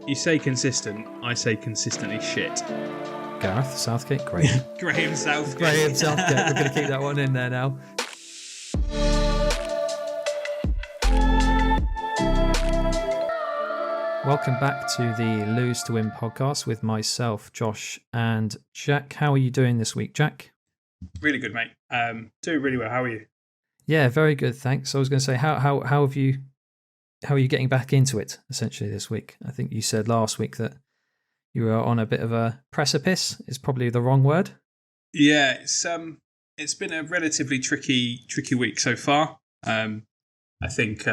You say consistent, I say consistently shit. Gareth Southgate, great. Graham Southgate. Graham Southgate, we're going to keep that one in there now. Welcome back to the Lose to Win podcast with myself, Josh, and Jack. How are you doing this week, Jack? Really good, mate. Doing really well. How are you? Yeah, very good, thanks. I was going to say, how are you getting back into it essentially this week? I think you said last week that you were on a bit of a precipice. Is probably the wrong word. Yeah, it's been a relatively tricky week so far. I think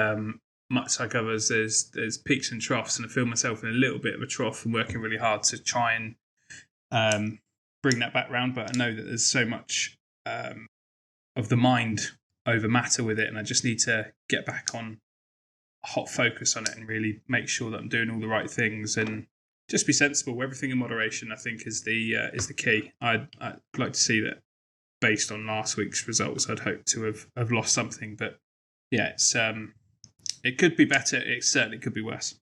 much like others, there's peaks and troughs, and I feel myself in a little bit of a trough and working really hard to try and bring that back round. But I know that there's so much of the mind over matter with it, and I just need to get back on a hot focus on it and really make sure that I'm doing all the right things and just be sensible. Everything in moderation, I think, is the key. I'd like to see that. Based on last week's results, I'd hope to have lost something, but yeah, it could be better. It certainly could be worse.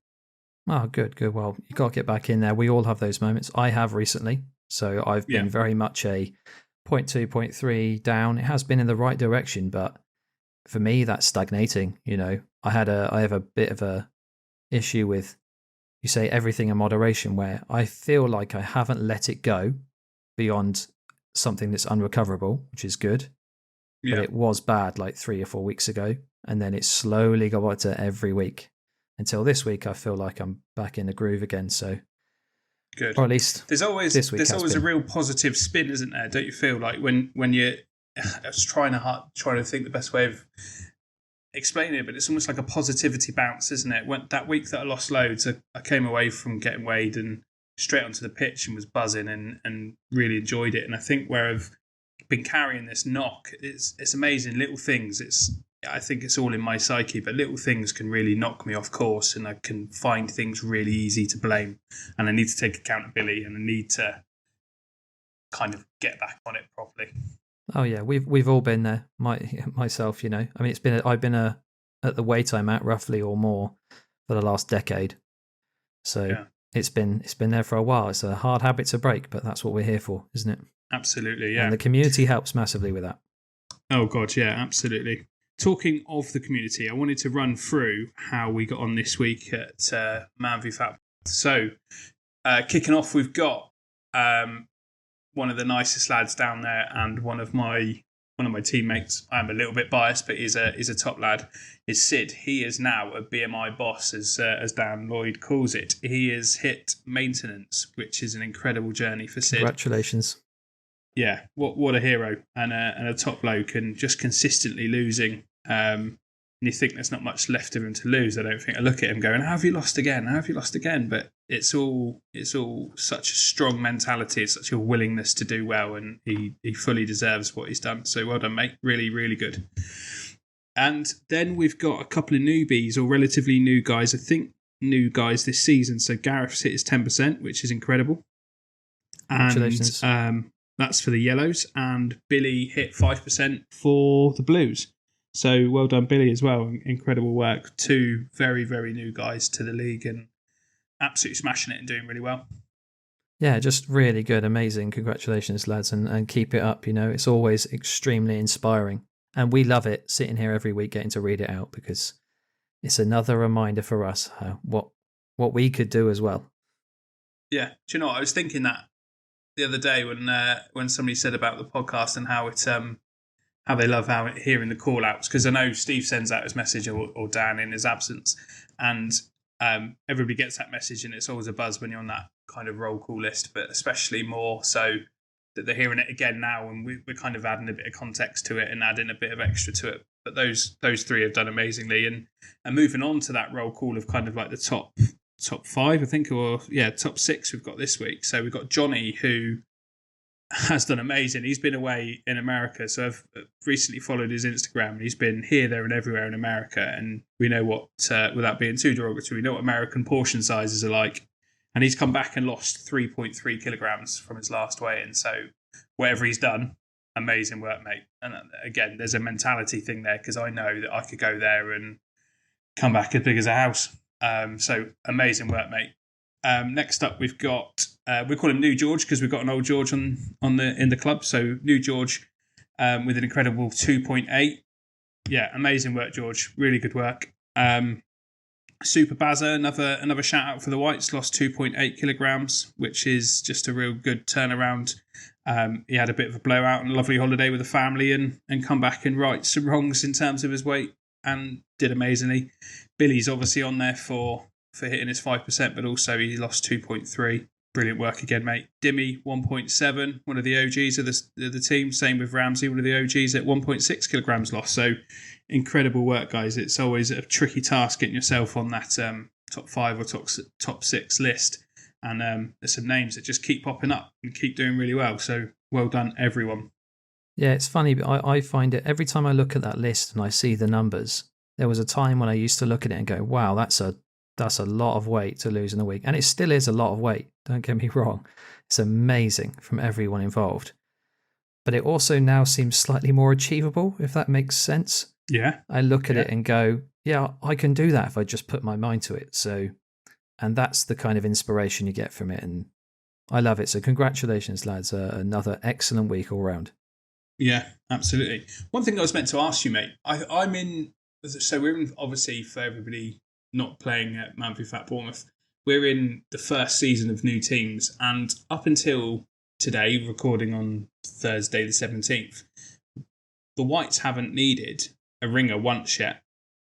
Oh, good. Well, you got to get back in there. We all have those moments. I have recently, so I've been very much a 0.2, 0.3 down. It has been in the right direction, but for me, that's stagnating. You know, I have a bit of a issue with, you say, everything in moderation, where I feel like I haven't let it go beyond something that's unrecoverable, which is good. Yeah. But it was bad like 3 or 4 weeks ago, and then it slowly got better every week until this week. I feel like I'm back in the groove again. So good, or at least there's always a real positive spin, isn't there? Don't you feel like when you're I was trying to think the best way of explaining it, but it's almost like a positivity bounce, isn't it? When that week that I lost loads, I came away from getting weighed and straight onto the pitch and was buzzing and really enjoyed it. And I think where I've been carrying this knock, it's amazing. Little things. I think it's all in my psyche, but little things can really knock me off course, and I can find things really easy to blame. And I need to take accountability, and I need to kind of get back on it properly. Oh yeah, we've all been there. Myself, you know. I mean, I've been at the weight I'm at roughly or more for the last decade. So yeah. It's been there for a while. It's a hard habit to break, but that's what we're here for, isn't it? Absolutely, yeah. And the community helps massively with that. Oh God, yeah, absolutely. Talking of the community, I wanted to run through how we got on this week at Man v Fat. So, kicking off, we've got one of the nicest lads down there, and one of my teammates. I'm a little bit biased, but he's a top lad. Is Sid. He is now a BMI boss, as Dan Lloyd calls it. He has hit maintenance, which is an incredible journey for Sid. Congratulations. Yeah, what a hero, and a top bloke, and just consistently losing. And you think there's not much left of him to lose. I don't think. I look at him going, "How have you lost again? How have you lost again?" But it's all such a strong mentality. It's such a willingness to do well, and he fully deserves what he's done. So well done, mate. Really, really good. And then we've got a couple of newbies, or relatively new guys. I think new guys this season. So Gareth's hit his 10%, which is incredible. Congratulations. And that's for the Yellows, and Billy hit 5% for the Blues. So well done, Billy, as well. Incredible work. 2 very, very new guys to the league, and absolutely smashing it and doing really well. Yeah, just really good. Amazing. Congratulations, lads, and keep it up. You know, it's always extremely inspiring, and we love it sitting here every week getting to read it out, because it's another reminder for us what we could do as well. Yeah. Do you know what? I was thinking that the other day when somebody said about the podcast and how it's how they love hearing the call outs, because I know Steve sends out his message, or Dan in his absence, and everybody gets that message, and it's always a buzz when you're on that kind of roll call list, but especially more so that they're hearing it again now, and we're kind of adding a bit of context to it and adding a bit of extra to it. But those 3 have done amazingly, and moving on to that roll call of kind of like the top 5, I think, or top 6 we've got this week. So we've got Johnny, who has done amazing. He's been away in America, so I've recently followed his Instagram, and he's been here, there, and everywhere in America. And we know what, without being too derogatory, we know what American portion sizes are like. And he's come back and lost 3.3 kilograms from his last weigh-in. So whatever he's done, amazing work, mate. And again, there's a mentality thing there, because I know that I could go there and come back as big as a house. So amazing work, mate. Next up, we've got we call him New George because we've got an old George in the club. So New George with an incredible 2.8. Yeah, amazing work, George. Really good work. Super Bazza, another shout out for the Whites, lost 2.8 kilograms, which is just a real good turnaround. He had a bit of a blowout and a lovely holiday with the family and come back and right some wrongs in terms of his weight and did amazingly. Billy's obviously on there for hitting his 5%, but also he lost 2.3. Brilliant work again, mate. Dimmy, 1.7, one of the OGs of the team. Same with Ramsey, one of the OGs at 1.6 kilograms lost. So incredible work, guys. It's always a tricky task getting yourself on that top 5 or top 6 list. And there's some names that just keep popping up and keep doing really well. So well done, everyone. Yeah, it's funny, but I find it every time I look at that list and I see the numbers, there was a time when I used to look at it and go, wow, that's a lot of weight to lose in a week. And it still is a lot of weight, don't get me wrong. It's amazing from everyone involved. But it also now seems slightly more achievable, if that makes sense. Yeah. I look at it and go, yeah, I can do that if I just put my mind to it. So, and that's the kind of inspiration you get from it. And I love it. So congratulations, lads. Another excellent week all round. Yeah, absolutely. One thing I was meant to ask you, mate, I'm in, so we're in, obviously for everybody not playing at Manfred Fat Bournemouth, we're in the first season of new teams, and up until today, recording on Thursday the 17th, the Whites haven't needed a ringer once yet,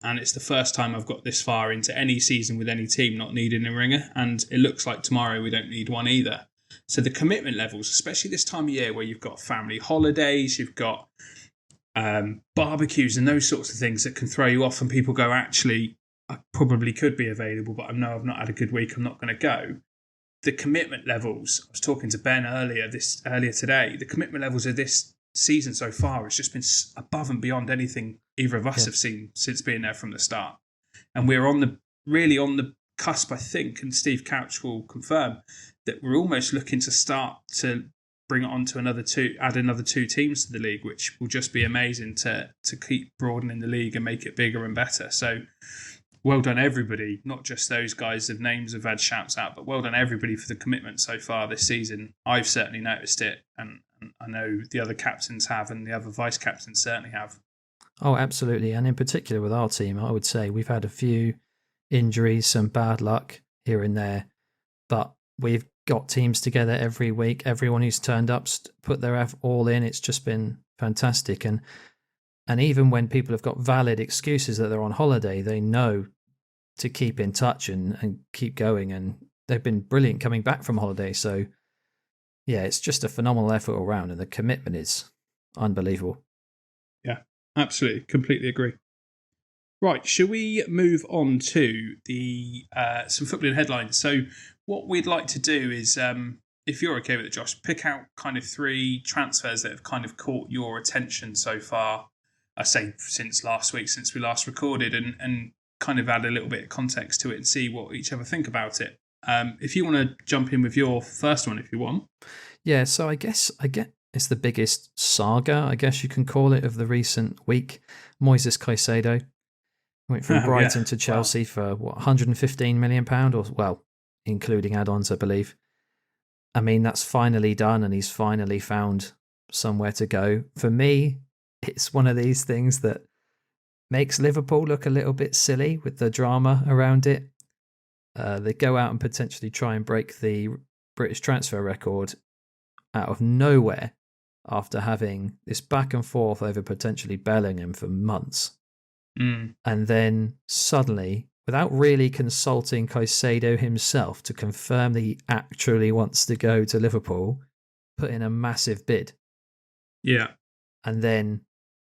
and it's the first time I've got this far into any season with any team not needing a ringer, and it looks like tomorrow we don't need one either. So the commitment levels, especially this time of year where you've got family holidays, you've got barbecues and those sorts of things that can throw you off, and people go, actually, I probably could be available, but I know I've not had a good week, I'm not going to go. The commitment levels, I was talking to Ben earlier today, the commitment levels of this season so far has just been above and beyond anything either of us have seen since being there from the start. And we're really on the cusp, I think, and Steve Couch will confirm, that we're almost looking to start to bring it on to add another 2 teams to the league, which will just be amazing to keep broadening the league and make it bigger and better. So well done, everybody, not just those guys whose names have had shouts out, but well done, everybody, for the commitment so far this season. I've certainly noticed it, and I know the other captains have, and the other vice-captains certainly have. Oh, absolutely. And in particular with our team, I would say we've had a few injuries, some bad luck here and there, but we've got teams together every week. Everyone who's turned up put their all in. It's just been fantastic. And even when people have got valid excuses that they're on holiday, they know to keep in touch and keep going. And they've been brilliant coming back from holiday. So, yeah, it's just a phenomenal effort all round. And the commitment is unbelievable. Yeah, absolutely. Completely agree. Right, shall we move on to the some footballing headlines? So what we'd like to do is, if you're okay with it, Josh, pick out kind of 3 transfers that have kind of caught your attention so far, I say since last week, since we last recorded, and kind of add a little bit of context to it and see what each other think about it. If you want to jump in with your first one, if you want. Yeah, so I guess it's the biggest saga, I guess you can call it, of the recent week. Moises Caicedo went from Brighton to Chelsea for £115 million, or, well, including add-ons, I believe. I mean, that's finally done, and he's finally found somewhere to go. For me, it's one of these things that makes Liverpool look a little bit silly with the drama around it. They go out and potentially try and break the British transfer record out of nowhere after having this back and forth over potentially Bellingham for months. And then suddenly, without really consulting Caicedo himself to confirm that he actually wants to go to Liverpool, put in a massive bid. Yeah. And then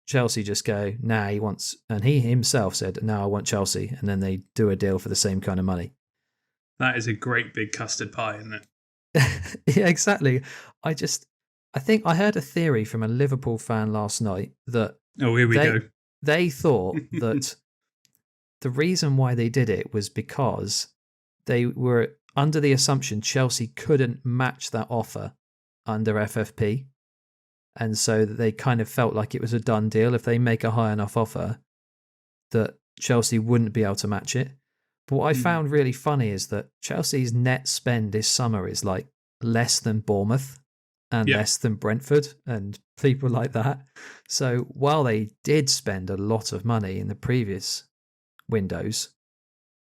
Chelsea just go, nah, he wants, and he himself said, no, I want Chelsea. And then they do a deal for the same kind of money. That is a great big custard pie, isn't it? Yeah, exactly. I think I heard a theory from a Liverpool fan last night that here we go. They thought that the reason why they did it was because they were under the assumption Chelsea couldn't match that offer under FFP. And so they kind of felt like it was a done deal. If they make a high enough offer, that Chelsea wouldn't be able to match it. But what I found really funny is that Chelsea's net spend this summer is like less than Bournemouth and less than Brentford and people like that. So while they did spend a lot of money in the previous windows,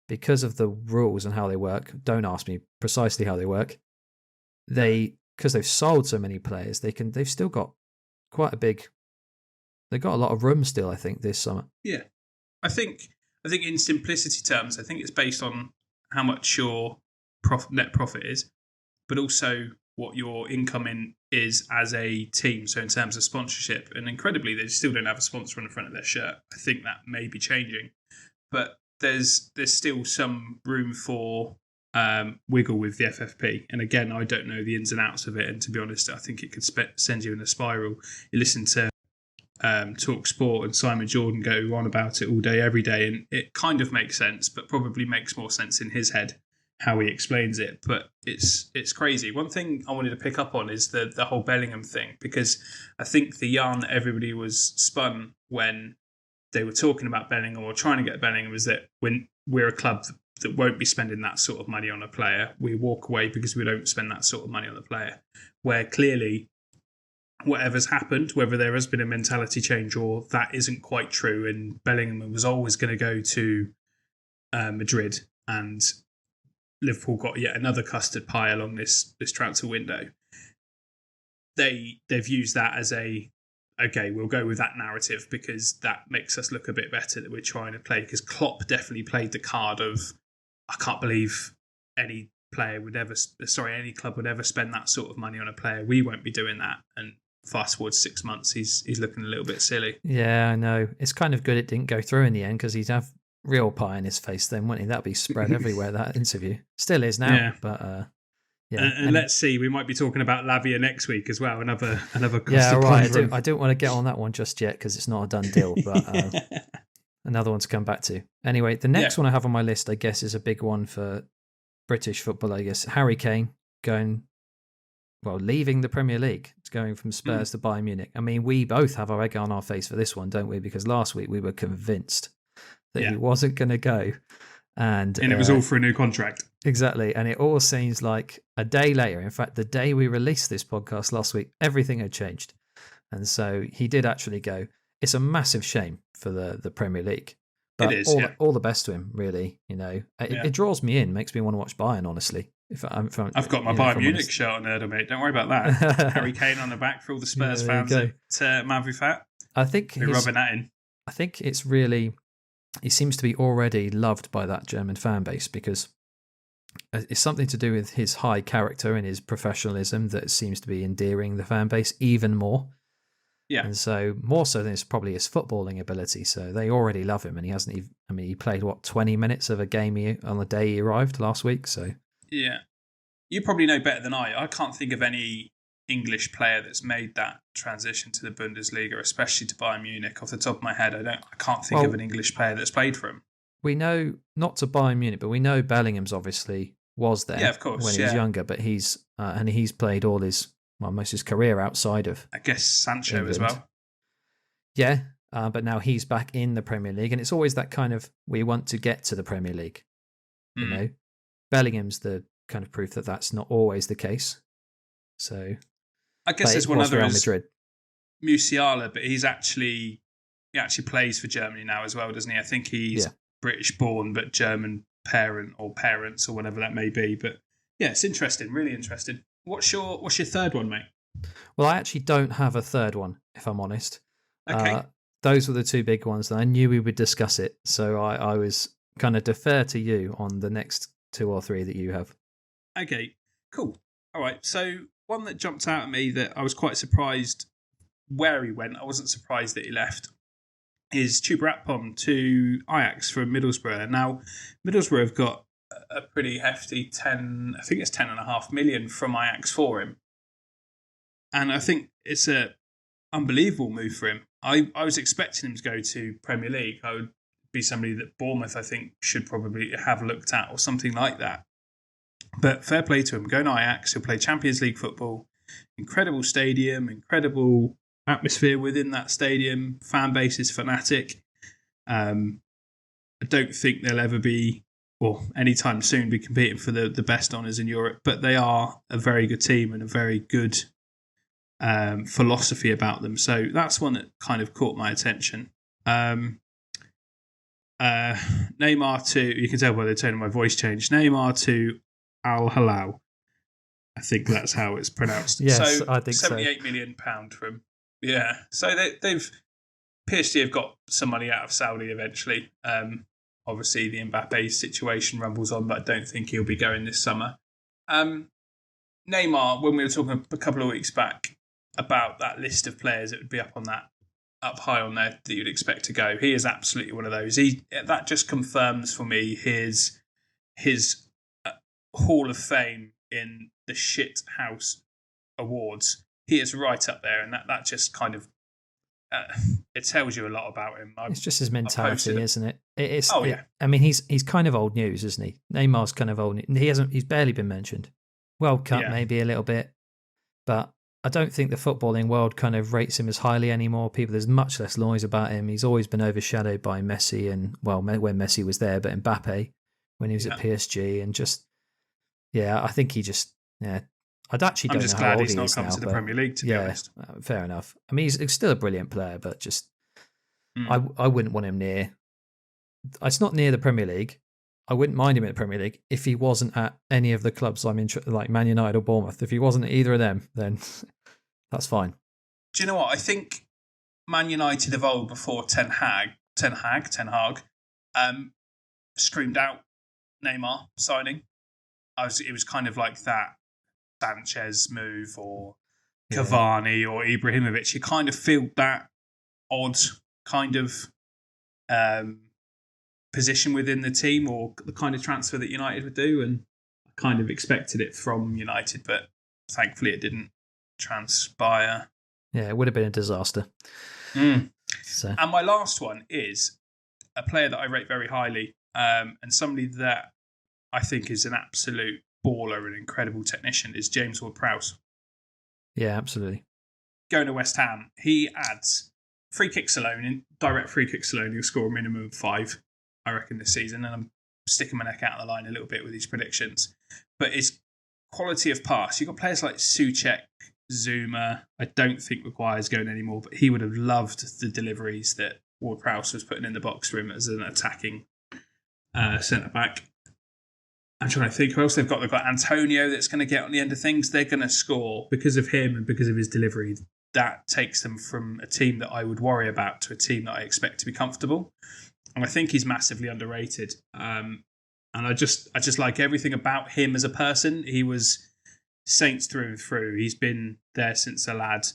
because of the rules and how they work, don't ask me precisely how they work, because they've sold so many players, they've still got quite a big, they've got a lot of room still, I think, this summer. Yeah. I think in simplicity terms, I think it's based on how much your net profit is, but also what your income is as a team. So in terms of sponsorship, and incredibly, they still don't have a sponsor on the front of their shirt. I think that may be changing, but there's still some room for wiggle with the FFP. And again, I don't know the ins and outs of it. And to be honest, I think it could send you in a spiral. You listen to Talk Sport and Simon Jordan go on about it all day, every day, and it kind of makes sense, but probably makes more sense in his head how he explains it. But it's crazy. One thing I wanted to pick up on is the whole Bellingham thing, because I think the yarn that everybody was spun when they were talking about Bellingham or trying to get Bellingham was that when we're a club that won't be spending that sort of money on a player, we walk away because we don't spend that sort of money on a player, where clearly whatever's happened, whether there has been a mentality change or that isn't quite true, and Bellingham was always going to go to Madrid, and Liverpool got yet another custard pie along this transfer window. They've used that as okay, we'll go with that narrative because that makes us look a bit better that we're trying to play. Because Klopp definitely played the card of, I can't believe any club would ever spend that sort of money on a player. We won't be doing that. And fast forward 6 months, he's looking a little bit silly. Yeah, I know. It's kind of good it didn't go through in the end, because he'd have real pie in his face then, wouldn't he? That'd be spread everywhere, that interview. Still is now, but yeah. And let's see, we might be talking about Lavia next week as well. Another yeah, right. I don't want to get on that one just yet because it's not a done deal, but another one to come back to. Anyway, the next one I have on my list, I guess, is a big one for British football, I guess. Harry Kane leaving the Premier League. It's going from Spurs to Bayern Munich. I mean, we both have our egg on our face for this one, don't we? Because last week we were convinced that he wasn't going to go. And it was all for a new contract. Exactly. And it all seems like a day later, in fact, the day we released this podcast last week, everything had changed. And so he did actually go. It's a massive shame for the Premier League. But it is, all the best to him, really. You know, it draws me in, makes me want to watch Bayern, honestly. I've got my Bayern Munich shirt on there, mate. Don't worry about that. Harry Kane on the back for all the Spurs fans at Manvi Fat. I think we're rubbing that in. I think it's really, he seems to be already loved by that German fan base, because it's something to do with his high character and his professionalism that seems to be endearing the fan base even more. Yeah. And so more so than it's probably his footballing ability. So they already love him, and he hasn't even, I mean, he played 20 minutes of a game on the day he arrived last week. So yeah, you probably know better than I. I can't think of any English player that's made that transition to the Bundesliga, especially to Bayern Munich. Off the top of my head, I can't think of an English player that's played for him. We know, not to Bayern Munich, but we know Bellingham's obviously was there, of course, when he was younger, but he's played all his, most of his career outside of, I guess, Sancho England as well. Yeah, but now he's back in the Premier League, and it's always that kind of, we want to get to the Premier League. You know, Bellingham's the kind of proof that that's not always the case. So I guess there's one other, Real Madrid. Musiala, but he actually plays for Germany now as well, doesn't he? I think he's British born but German parent or parents or whatever that may be. But yeah, it's interesting, really interesting. What's your third one, mate? Well, I actually don't have a third one, if I'm honest. Okay. Those were the two big ones, and I knew we would discuss it. So I was kind of defer to you on the next two or three that you have. Okay, cool. All right. So one that jumped out at me that I was quite surprised where he went, I wasn't surprised that he left, is Chuba Akpom to Ajax from Middlesbrough. Now, Middlesbrough have got a pretty hefty 10.5 million from Ajax for him. And I think it's a unbelievable move for him. I was expecting him to go to Premier League. I would be somebody that Bournemouth, I think, should probably have looked at or something like that. But fair play to him. Going to Ajax, he'll play Champions League football. Incredible stadium, incredible atmosphere within that stadium. Fan base is fanatic. I don't think there'll ever be or anytime soon be competing for the best honours in Europe. But they are a very good team and a very good philosophy about them. So that's one that kind of caught my attention. Neymar to, you can tell by the tone of my voice change, Neymar to Al Hilal. I think that's how it's pronounced. Yes, so I think so. £78 million from, yeah. So they've, PSG have got some money out of Saudi eventually. Obviously, the Mbappe situation rumbles on, but I don't think he'll be going this summer. Neymar, when we were talking a couple of weeks back about that list of players that would be up high on there that you'd expect to go, he is absolutely one of those. That just confirms for me his Hall of Fame in the Shit House Awards. He is right up there, and that just kind of it tells you a lot about him. It's just his mentality, isn't it? Yeah. I mean, he's kind of old news, isn't he? Neymar's kind of old. He's barely been mentioned. World Cup maybe a little bit, but I don't think the footballing world kind of rates him as highly anymore. There's much less noise about him. He's always been overshadowed by Messi and, well, when Messi was there, but Mbappe when he was at PSG, and just, I think he just, I'd actually don't know how old he is now. I'm just glad he's not come to the Premier League, to be honest. Fair enough. I mean, he's still a brilliant player, but just, I wouldn't want him near. It's not near the Premier League. I wouldn't mind him in the Premier League if he wasn't at any of the clubs I'm interested, like Man United or Bournemouth. If he wasn't at either of them, then that's fine. Do you know what? I think Man United of old before Ten Hag, screamed out Neymar signing. It was kind of like that Sanchez move or Cavani or Ibrahimovic. You kind of feel that odd kind of position within the team, or the kind of transfer that United would do, and I kind of expected it from United, but thankfully it didn't transpire. Yeah, it would have been a disaster. So. And my last one is a player that I rate very highly, and somebody that I think is an absolute baller and incredible technician, is James Ward-Prowse. Yeah, absolutely. Going to West Ham, he adds free kicks alone, direct free kicks alone, he'll score a minimum of 5, I reckon, this season, and I'm sticking my neck out of the line a little bit with these predictions. But his quality of pass, you've got players like Souček, Zuma, I don't think Maguire's going anymore, but he would have loved the deliveries that Ward-Prowse was putting in the box for him as an attacking centre-back. I'm trying to think who else they've got. They've got Antonio that's going to get on the end of things. They're going to score because of him and because of his delivery. That takes them from a team that I would worry about to a team that I expect to be comfortable. And I think he's massively underrated. And I just like everything about him as a person. He was Saints through and through. He's been there since a lad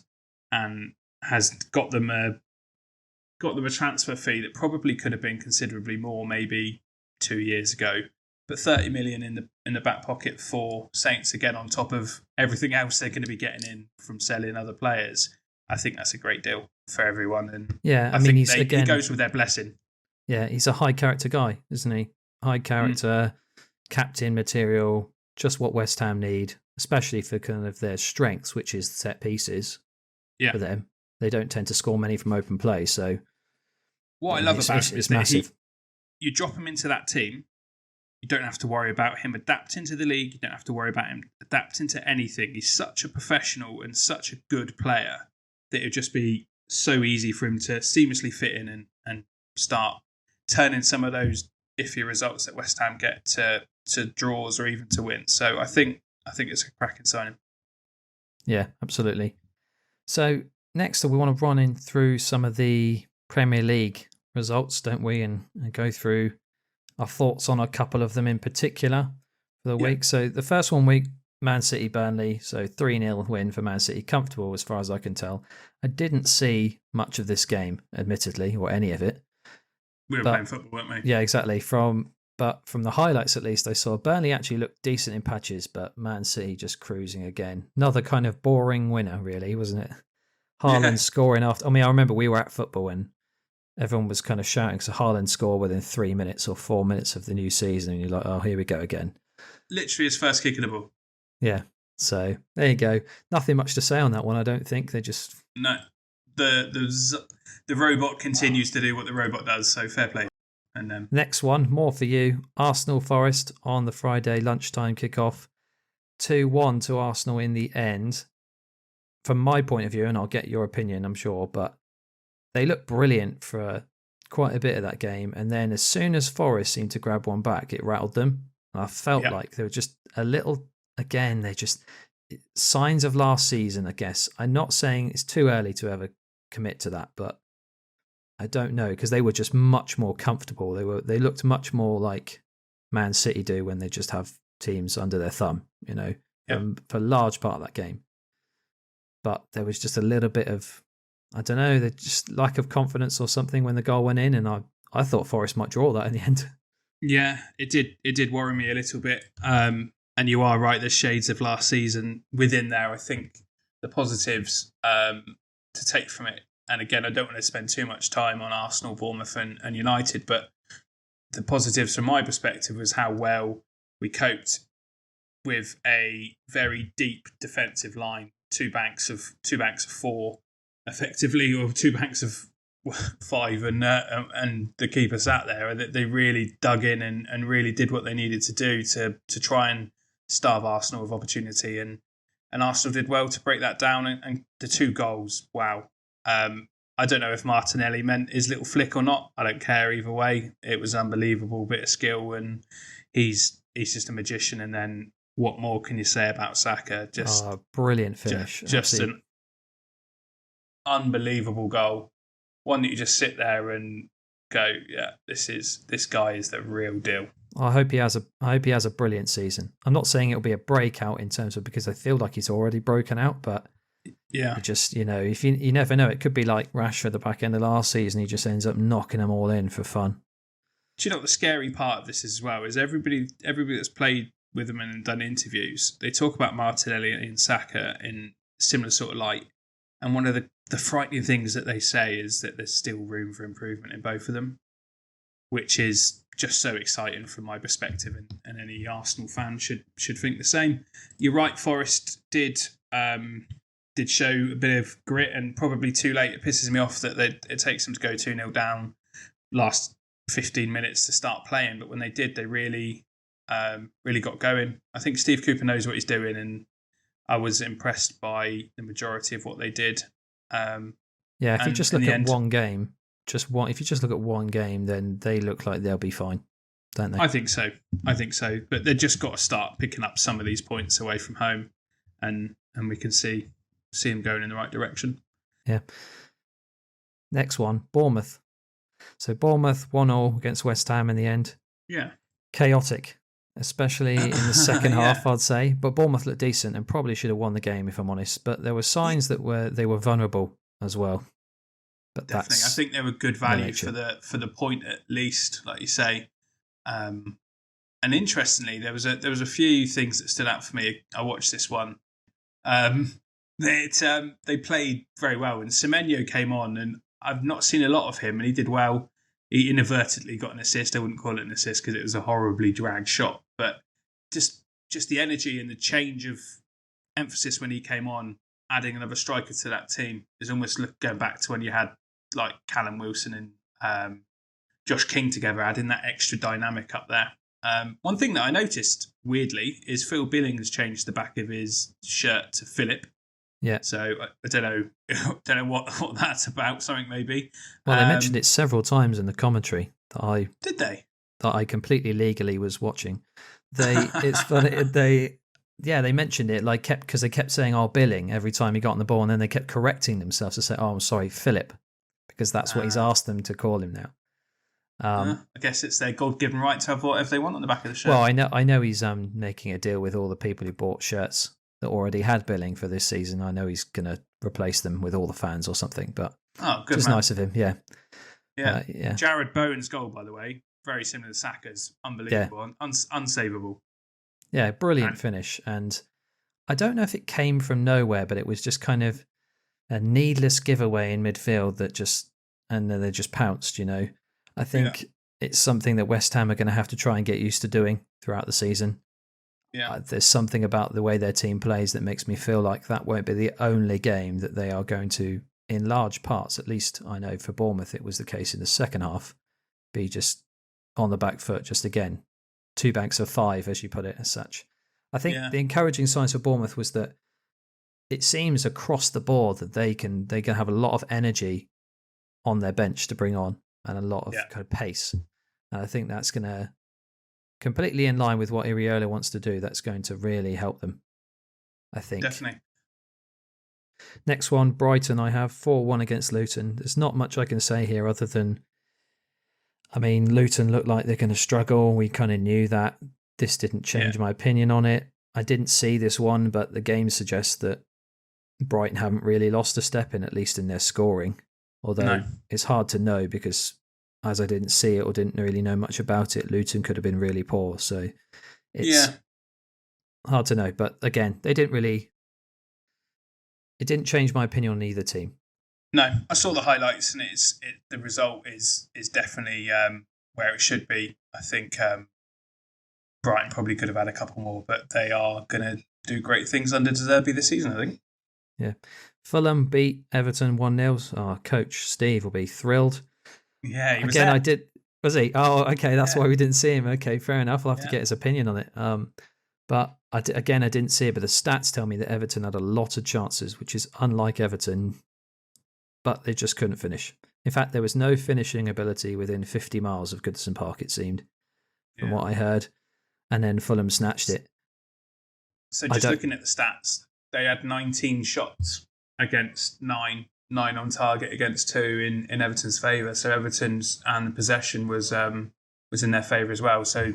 and has got them a transfer fee that probably could have been considerably more maybe 2 years ago. But 30 million in the back pocket for Saints, again, on top of everything else they're going to be getting in from selling other players. I think that's a great deal for everyone. And I mean, he goes with their blessing. Yeah, he's a high character guy, isn't he? High character, captain material, just what West Ham need, especially for kind of their strengths, which is set pieces for them. They don't tend to score many from open play. So what I love about him is massive. You drop him into that team, you don't have to worry about him adapting to the league. You don't have to worry about him adapting to anything. He's such a professional and such a good player that it would just be so easy for him to seamlessly fit in and start turning some of those iffy results that West Ham get to draws or even to wins. So I think it's a cracking signing. Yeah, absolutely. So next we want to run in through some of the Premier League results, don't we? And go through our thoughts on a couple of them in particular for the week. So the first one week, Man City Burnley, so 3-0 win for Man City, comfortable as far as I can tell. I didn't see much of this game, admittedly, or any of it. We were playing football, weren't we? Yeah, exactly. But from the highlights at least, I saw Burnley actually looked decent in patches, but Man City just cruising again. Another kind of boring winner, really, wasn't it? Haaland scoring after. I mean, I remember we were at football and everyone was kind of shouting because Haaland scored within 3 minutes or 4 minutes of the new season, and you're like, oh, here we go again. Literally his first kick of the ball. Yeah. So there you go. Nothing much to say on that one, I don't think. They just... No. The robot continues to do what the robot does, so fair play. And next one, more for you. Arsenal Forest on the Friday lunchtime kickoff. 2-1 to Arsenal in the end. From my point of view, and I'll get your opinion, I'm sure, but they looked brilliant for quite a bit of that game. And then as soon as Forest seemed to grab one back, it rattled them. I felt like they were just a little, again, they just, signs of last season, I guess. I'm not saying it's too early to ever commit to that, but I don't know, because they were just much more comfortable. They looked much more like Man City do when they just have teams under their thumb, for a large part of that game. But there was just a little bit of, I don't know, just lack of confidence or something when the goal went in, and I thought Forest might draw that in the end. Yeah, it did worry me a little bit. And you are right, there's shades of last season within there. I think the positives to take from it, and again, I don't want to spend too much time on Arsenal, Bournemouth and United, but the positives from my perspective was how well we coped with a very deep defensive line, two banks of four, effectively, or two banks of five, and the keeper sat there. They really dug in and really did what they needed to do to try and starve Arsenal of opportunity, and Arsenal did well to break that down. And the two goals, wow. I don't know if Martinelli meant his little flick or not. I don't care either way. It was unbelievable bit of skill, and he's just a magician. And then what more can you say about Saka? Just brilliant finish. Just an unbelievable goal. One that you just sit there and go, yeah, this guy is the real deal. I hope he has a brilliant season. I'm not saying it'll be a breakout in terms of, because I feel like he's already broken out, but yeah, just, if you never know, it could be like Rashford at the back end of last season. He just ends up knocking them all in for fun. Do you know what the scary part of this is as well? Is everybody that's played with him and done interviews, they talk about Martinelli and Saka in similar sort of light. And one of the frightening things that they say is that there's still room for improvement in both of them, which is just so exciting from my perspective, and any Arsenal fan should think the same. You're right, Forest did show a bit of grit, and probably too late. It pisses me off that it takes them to go 2-0 down last 15 minutes to start playing, but when they did, they really got going. I think Steve Cooper knows what he's doing, and I was impressed by the majority of what they did. If you just look at one game, if you just look at one game, then they look like they'll be fine, don't they? I think so. But they've just got to start picking up some of these points away from home, and we can see them going in the right direction. Yeah. Next one, Bournemouth. So Bournemouth 1-0 against West Ham in the end. Yeah. Chaotic, especially in the second half, I'd say. But Bournemouth looked decent and probably should have won the game, if I'm honest. But there were signs that they were vulnerable as well. But definitely, I think they were good value for the point, at least, like you say. And interestingly, there was a few things that stood out for me. I watched this one. They played very well, and Semenyo came on, and I've not seen a lot of him, and he did well. He inadvertently got an assist. I wouldn't call it an assist because it was a horribly dragged shot, but just the energy and the change of emphasis when he came on, adding another striker to that team, is almost going back to when you had like Callum Wilson and Josh King together, adding that extra dynamic up there. One thing that I noticed, weirdly, is Phil Billings changed the back of his shirt to Philip. Yeah. So I don't know what that's about. Something maybe. Well, they mentioned it several times in the commentary did they? That I completely legally was watching. It's funny. They mentioned it because they kept saying Billing every time he got on the ball, and then they kept correcting themselves to say, I'm sorry, Philip, because that's what he's asked them to call him now. I guess it's their God-given right to have whatever they want on the back of the shirt. Well, I know he's making a deal with all the people who bought shirts that already had Billing for this season. I know he's going to replace them with all the fans or something, but good, just man. Nice of him, yeah. Yeah. Jared Bowen's goal, by the way, very similar to Saka's. Unbelievable, unsavable. Yeah, brilliant finish. And I don't know if it came from nowhere, but it was just kind of a needless giveaway in midfield and then they just pounced, I think it's something that West Ham are going to have to try and get used to doing throughout the season. Yeah. There's something about the way their team plays that makes me feel like that won't be the only game that they are going to, in large parts, at least I know for Bournemouth it was the case in the second half, be just on the back foot. Just again, 2 banks of 5, as you put it, as such. I think the encouraging signs for Bournemouth was that it seems across the board that they can have a lot of energy on their bench to bring on and a lot of kind of pace. And I think that's going to completely in line with what Iriola wants to do. That's going to really help them, I think. Definitely. Next one, Brighton. I have 4-1 against Luton. There's not much I can say here other than, I mean, Luton looked like they're going to struggle. We kind of knew that. This didn't change my opinion on it. I didn't see this one, but the game suggests that Brighton haven't really lost a step in, at least in their scoring. Although it's hard to know because as I didn't see it or didn't really know much about it, Luton could have been really poor. So it's hard to know. But again, it didn't change my opinion on either team. No, I saw the highlights and the result is definitely where it should be. I think Brighton probably could have had a couple more, but they are going to do great things under De Zerbi this season, I think. Yeah. Fulham beat Everton 1-0. Our coach, Steve, will be thrilled. Yeah, he was again, there. I did. Was he? Oh, okay. That's why we didn't see him. Okay, fair enough. I'll have to get his opinion on it. But I didn't see it. But the stats tell me that Everton had a lot of chances, which is unlike Everton. But they just couldn't finish. In fact, there was no finishing ability within 50 miles of Goodison Park, it seemed, from what I heard. And then Fulham snatched it. So just looking at the stats, they had 19 shots against 9 on target against 2 in Everton's favour. So Everton's and possession was in their favour as well. So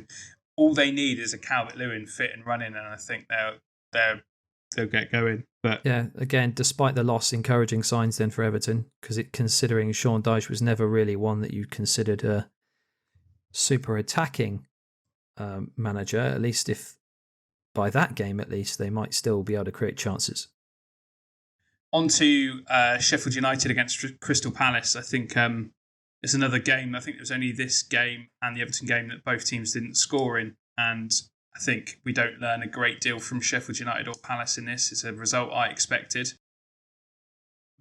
all they need is a Calvert-Lewin fit and running, and I think they'll get going. But yeah, again, despite the loss, encouraging signs then for Everton, because considering Sean Dyche was never really one that you considered a super attacking manager, at least if by that game at least they might still be able to create chances. On to Sheffield United against Crystal Palace. I think it's another game. I think it was only this game and the Everton game that both teams didn't score in, and I think we don't learn a great deal from Sheffield United or Palace in this. It's a result I expected.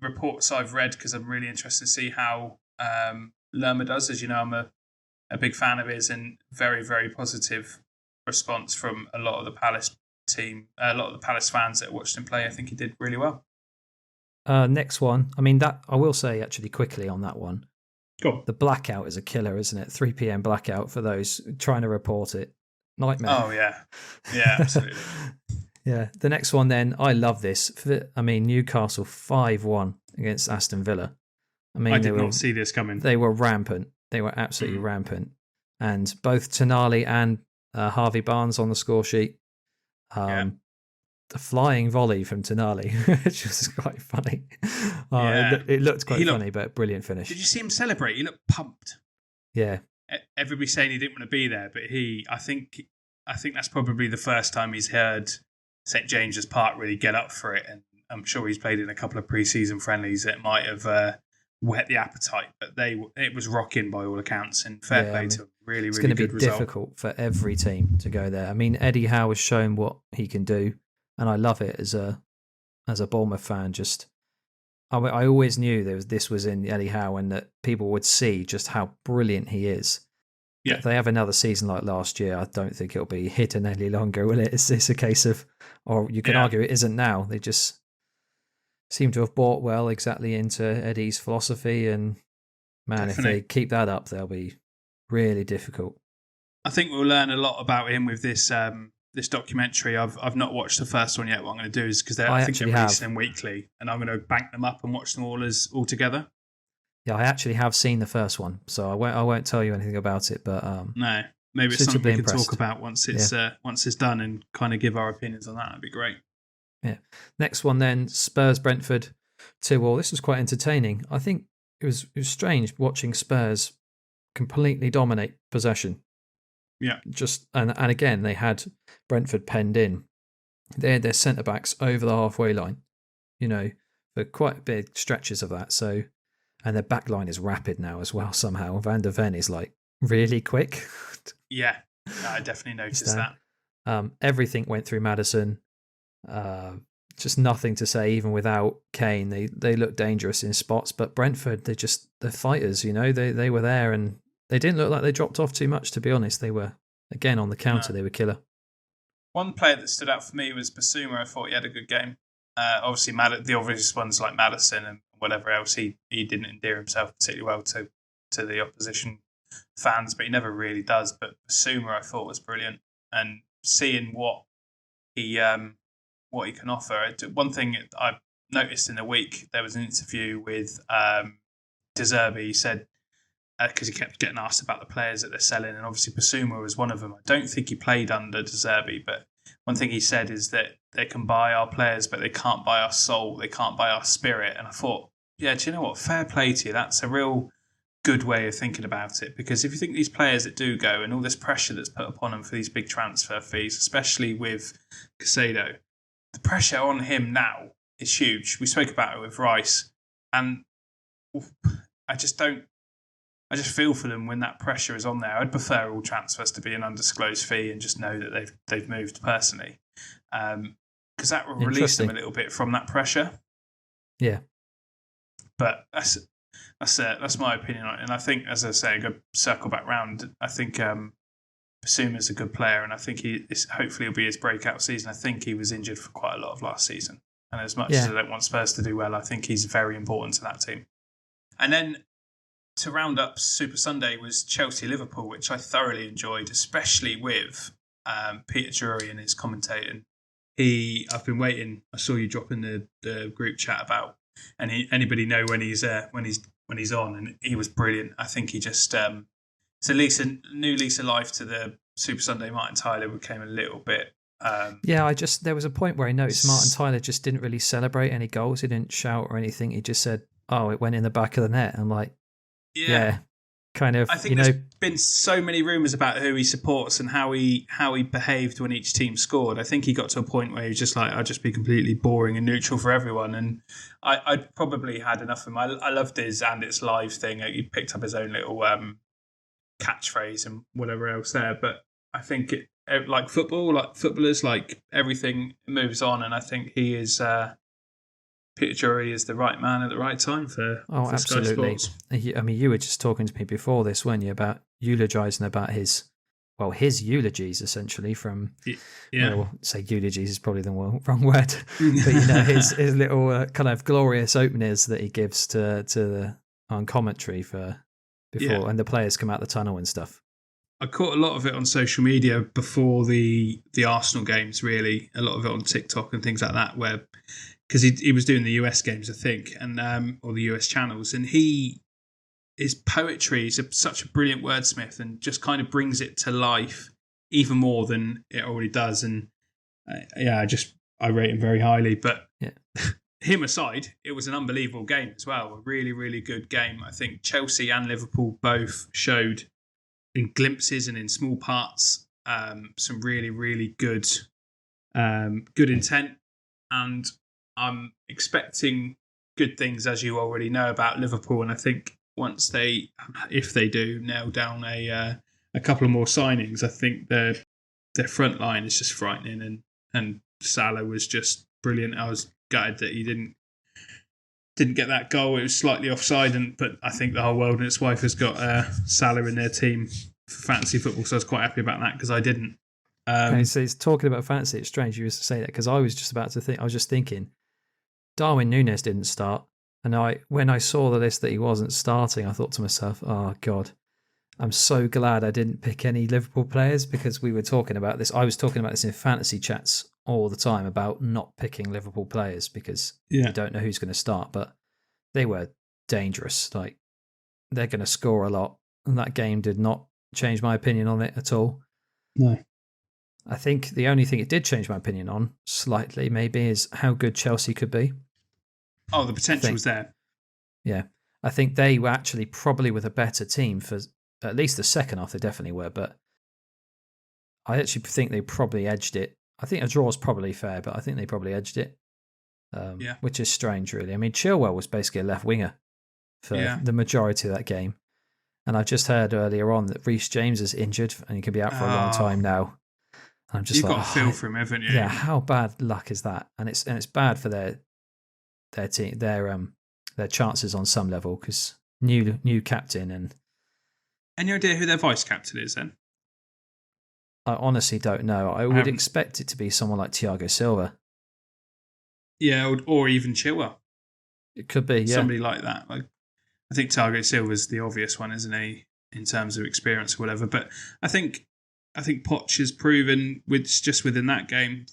Reports I've read, because I'm really interested to see how Lerma does. As you know, I'm a big fan of his, and very, very positive response from a lot of the Palace team, a lot of the Palace fans that watched him play. I think he did really well. Next one. I mean, that I will say actually quickly on that one. Cool. The blackout is a killer, isn't it? 3 p.m. blackout for those trying to report it. Nightmare. Oh, yeah. Yeah, absolutely. Yeah. The next one then, I love this. I mean, Newcastle 5-1 against Aston Villa. I mean, I did not see this coming. They were rampant. They were absolutely rampant. And both Tonali and Harvey Barnes on the score sheet. The flying volley from Tonali, which was quite funny. It looked quite funny, but brilliant finish. Did you see him celebrate? He looked pumped. Yeah. Everybody saying he didn't want to be there, but I think that's probably the first time he's heard St James's Park really get up for it, and I'm sure he's played in a couple of pre-season friendlies that might have whet the appetite, but it was rocking by all accounts, and fair play to him. Really, it's really good result. It's going to be difficult for every team to go there. I mean, Eddie Howe has shown what he can do, and I love it as a Bournemouth fan. Just I always knew this was in Eddie Howe, and that people would see just how brilliant he is. Yeah. If they have another season like last year, I don't think it'll be hidden any longer, will it? Is this a case of, or you can argue it isn't now. They just seem to have bought well exactly into Eddie's philosophy, and man, Definitely. If they keep that up, they'll be really difficult. I think we'll learn a lot about him with this this documentary. I've not watched the first one yet. What I'm going to do is, because I think they're releasing them weekly, and I'm going to bank them up and watch them all together. Yeah, I actually have seen the first one, so I won't tell you anything about it. But no, maybe it's something we can talk about once it's done, and kind of give our opinions on that. That'd be great. Yeah. Next one then, Spurs Brentford 2-2. This was quite entertaining. I think it was strange watching Spurs completely dominate possession. Yeah. Just and again they had Brentford penned in. They had their centre backs over the halfway line, for quite big stretches of that. So, and their back line is rapid now as well somehow. Van der Ven is like really quick. Yeah, I definitely noticed that. Everything went through Maddison. Just nothing to say, even without Kane. They look dangerous in spots, but Brentford, they're fighters, they were there, and they didn't look like they dropped off too much, to be honest. They were, again, on the counter, they were killer. One player that stood out for me was Basuma. I thought he had a good game. Obviously, the obvious ones like Madison and whatever else, he didn't endear himself particularly well to the opposition fans, but he never really does. But Basuma, I thought, was brilliant, and seeing what he can offer. One thing I noticed in the week, there was an interview with De Zerbi. He said, because he kept getting asked about the players that they're selling, and obviously Basuma was one of them. I don't think he played under De Zerbi, but one thing he said is that they can buy our players, but they can't buy our soul, they can't buy our spirit. And I thought, yeah, do you know what? Fair play to you. That's a real good way of thinking about it, because if you think these players that do go and all this pressure that's put upon them for these big transfer fees, especially with Caicedo, the pressure on him now is huge. We spoke about it with Rice, and I just feel for them when that pressure is on there. I'd prefer all transfers to be an undisclosed fee and just know that they've moved personally, because that will release them a little bit from that pressure. Yeah, but that's my opinion on it. And I think, as I say, go circle back round. I think Basuma's a good player, and I think hopefully it'll be his breakout season. I think he was injured for quite a lot of last season, and as much as I don't want Spurs to do well, I think he's very important to that team. And then to round up Super Sunday was Chelsea-Liverpool, which I thoroughly enjoyed, especially with Peter Drury and his commentating. I've been waiting. I saw you drop in the group chat about, and anybody know when he's on, and he was brilliant. I think he just it's a new lease of life to the Super Sunday. Martin Tyler became a little bit. There was a point where I noticed Martin Tyler just didn't really celebrate any goals. He didn't shout or anything. He just said, "Oh, it went in the back of the net." I'm like, yeah, kind of. I think there's been so many rumours about who he supports and how he behaved when each team scored. I think he got to a point where he was just like, I'll just be completely boring and neutral for everyone. And I'd probably had enough of him. I loved his "and it's live" thing. He picked up his own little catchphrase and whatever else there. But I think like footballers, like everything moves on. And I think he is... Peter Drury is the right man at the right time for absolutely. Sky Sports. I mean, you were just talking to me before this, weren't you, about eulogising about his eulogies, essentially, from, say eulogies is probably the wrong word, but, his little kind of glorious openers that he gives on commentary for before, and the players come out the tunnel and stuff. I caught a lot of it on social media before the Arsenal games, really, a lot of it on TikTok and things like that, where... because he was doing the US games, I think, and or the US channels, and his poetry is such a brilliant wordsmith and just kind of brings it to life even more than it already does. And I rate him very highly. But him aside, it was an unbelievable game as well. A really, really good game. I think Chelsea and Liverpool both showed in glimpses and in small parts some really, really good intent. And I'm expecting good things, as you already know, about Liverpool. And I think once if they do nail down a couple of more signings, I think their front line is just frightening. And Salah was just brilliant. I was gutted that he didn't get that goal. It was slightly offside, but I think the whole world and its wife has got Salah in their team for fantasy football, so I was quite happy about that because I didn't. So he's talking about fantasy. It's strange you used to say that, because I was just thinking, Darwin Núñez didn't start, and when I saw the list that he wasn't starting, I thought to myself, oh God, I'm so glad I didn't pick any Liverpool players, because we were talking about this. I was talking about this in fantasy chats all the time about not picking Liverpool players because you don't know who's going to start, but they were dangerous. Like, they're going to score a lot, and that game did not change my opinion on it at all. No. I think the only thing it did change my opinion on, slightly maybe, is how good Chelsea could be. Oh, the potential was there. Yeah. I think they were actually probably with a better team for at least the second half. They definitely were, but I actually think they probably edged it. I think a draw is probably fair, but I think they probably edged it, which is strange, really. I mean, Chilwell was basically a left winger for the majority of that game. And I've just heard earlier on that Reece James is injured and he could be out for a long time now. I'm just You've got a feel for him, haven't you? Yeah, how bad luck is that? And it's bad for their team, their chances on some level, because new captain, and Any idea who their vice captain is then? I honestly don't know. I would expect it to be someone like Thiago Silva. Yeah, or even Chilwell. It could be, yeah. Somebody like that. Like, I think Thiago Silva's the obvious one, isn't he, in terms of experience or whatever. But I think Poch has proven just within that game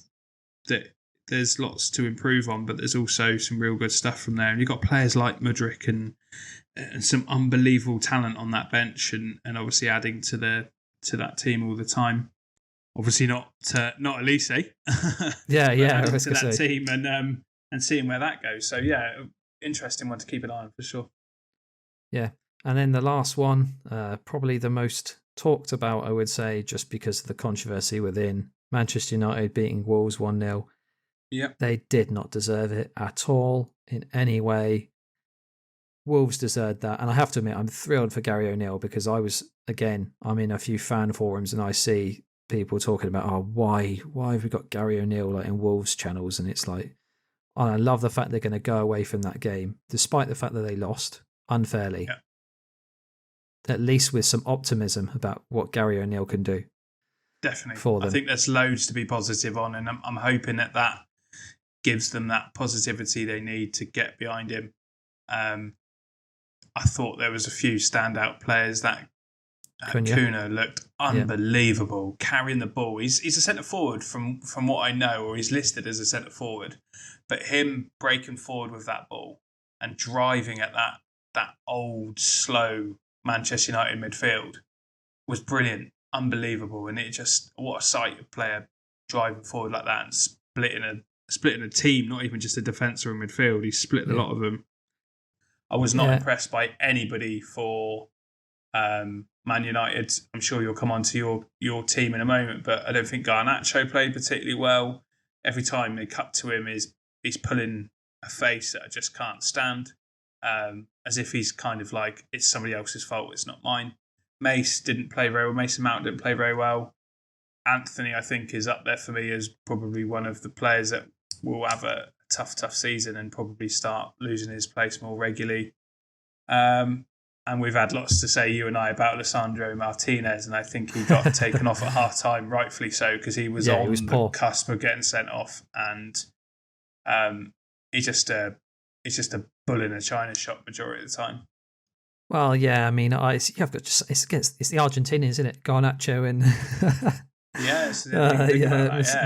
that there's lots to improve on, but there's also some real good stuff from there. And you've got players like Mudryk and some unbelievable talent on that bench, and obviously adding to that team all the time. Obviously not Elise. Yeah. Adding to that team and seeing where that goes. So yeah, interesting one to keep an eye on for sure. Yeah, and then the last one, probably the most talked about, I would say, just because of the controversy within Manchester United beating Wolves 1-0. Yep. They did not deserve it at all in any way. Wolves deserved that. And I have to admit, I'm thrilled for Gary O'Neill because I'm in a few fan forums and I see people talking about, why have we got Gary O'Neill like in Wolves channels? And it's like, I love the fact they're going to go away from that game, despite the fact that they lost unfairly. Yeah. At least with some optimism about what Gary O'Neill can do. Definitely. For them. I think there's loads to be positive on, and I'm hoping that gives them that positivity they need to get behind him. I thought there was a few standout players. That Cunha looked unbelievable, carrying the ball. He's a centre forward from what I know, or he's listed as a centre forward. But him breaking forward with that ball and driving at that old, slow Manchester United midfield was brilliant, unbelievable. And it just, what a sight of player driving forward like that and splitting a team, not even just a defence or a midfield. He split a lot of them. I was not impressed by anybody for Man United. I'm sure you'll come on to your team in a moment, but I don't think Garnacho played particularly well. Every time they cut to him, he's pulling a face that I just can't stand, as if he's kind of like, it's somebody else's fault, it's not mine. Mace didn't play very well. Mason Mount didn't play very well. Anthony, I think, is up there for me as probably one of the players that will have a tough season and probably start losing his place more regularly. And we've had lots to say, you and I, about Alessandro Martinez, and I think he got taken off at half-time, rightfully so, because he was on the cusp of getting sent off, and he's just a bull in a china shop majority of the time. Well, yeah, I mean, it's the Argentinians, isn't it? Garnacho and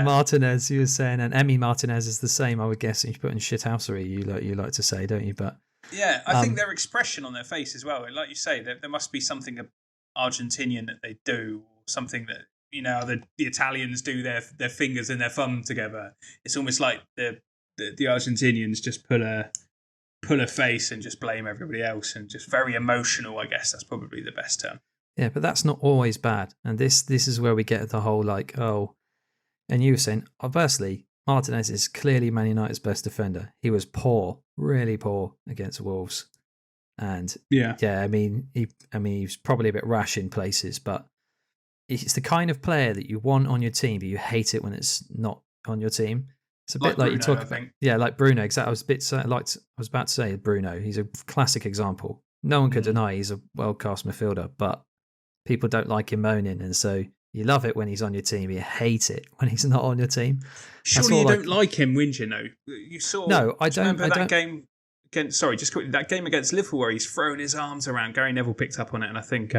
Martinez, you were saying, and Emi Martinez is the same, I would guess. You put in shithousery, you like to say, don't you? But yeah, I think their expression on their face as well. Like you say, there must be something Argentinian that they do, or something that, the Italians do their fingers and their thumb together. It's almost like the Argentinians just pull a face and just blame everybody else, and just very emotional. I guess that's probably the best term. Yeah, but that's not always bad. And this is where we get the whole and you were saying, firstly, Martinez is clearly Man United's best defender. He was poor, really poor against Wolves. And I mean, he's probably a bit rash in places, but it's the kind of player that you want on your team, but you hate it when it's not on your team. It's a bit like Bruno, you talk about. Yeah, like Bruno. Exactly. I was about to say Bruno. He's a classic example. No one could deny he's a world-class midfielder, but people don't like him moaning, and so you love it when he's on your team. You hate it when he's not on your team. Surely you don't like him whinging, though. You saw. No, I don't. Remember that game against? Sorry, just quickly. That game against Liverpool where he's throwing his arms around. Gary Neville picked up on it, and I think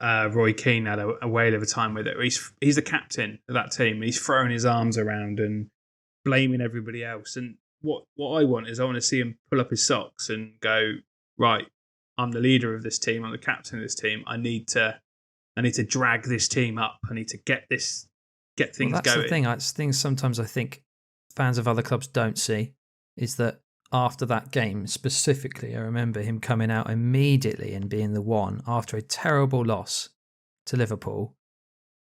Roy Keane had a whale of a time with it. He's the captain of that team. He's throwing his arms around and blaming everybody else. And what I want is I want to see him pull up his socks and go, right, I'm the leader of this team. I'm the captain of this team. I need to drag this team up. I need to get things going. That's the thing. It's things sometimes I think fans of other clubs don't see is that after that game specifically, I remember him coming out immediately and being the one after a terrible loss to Liverpool,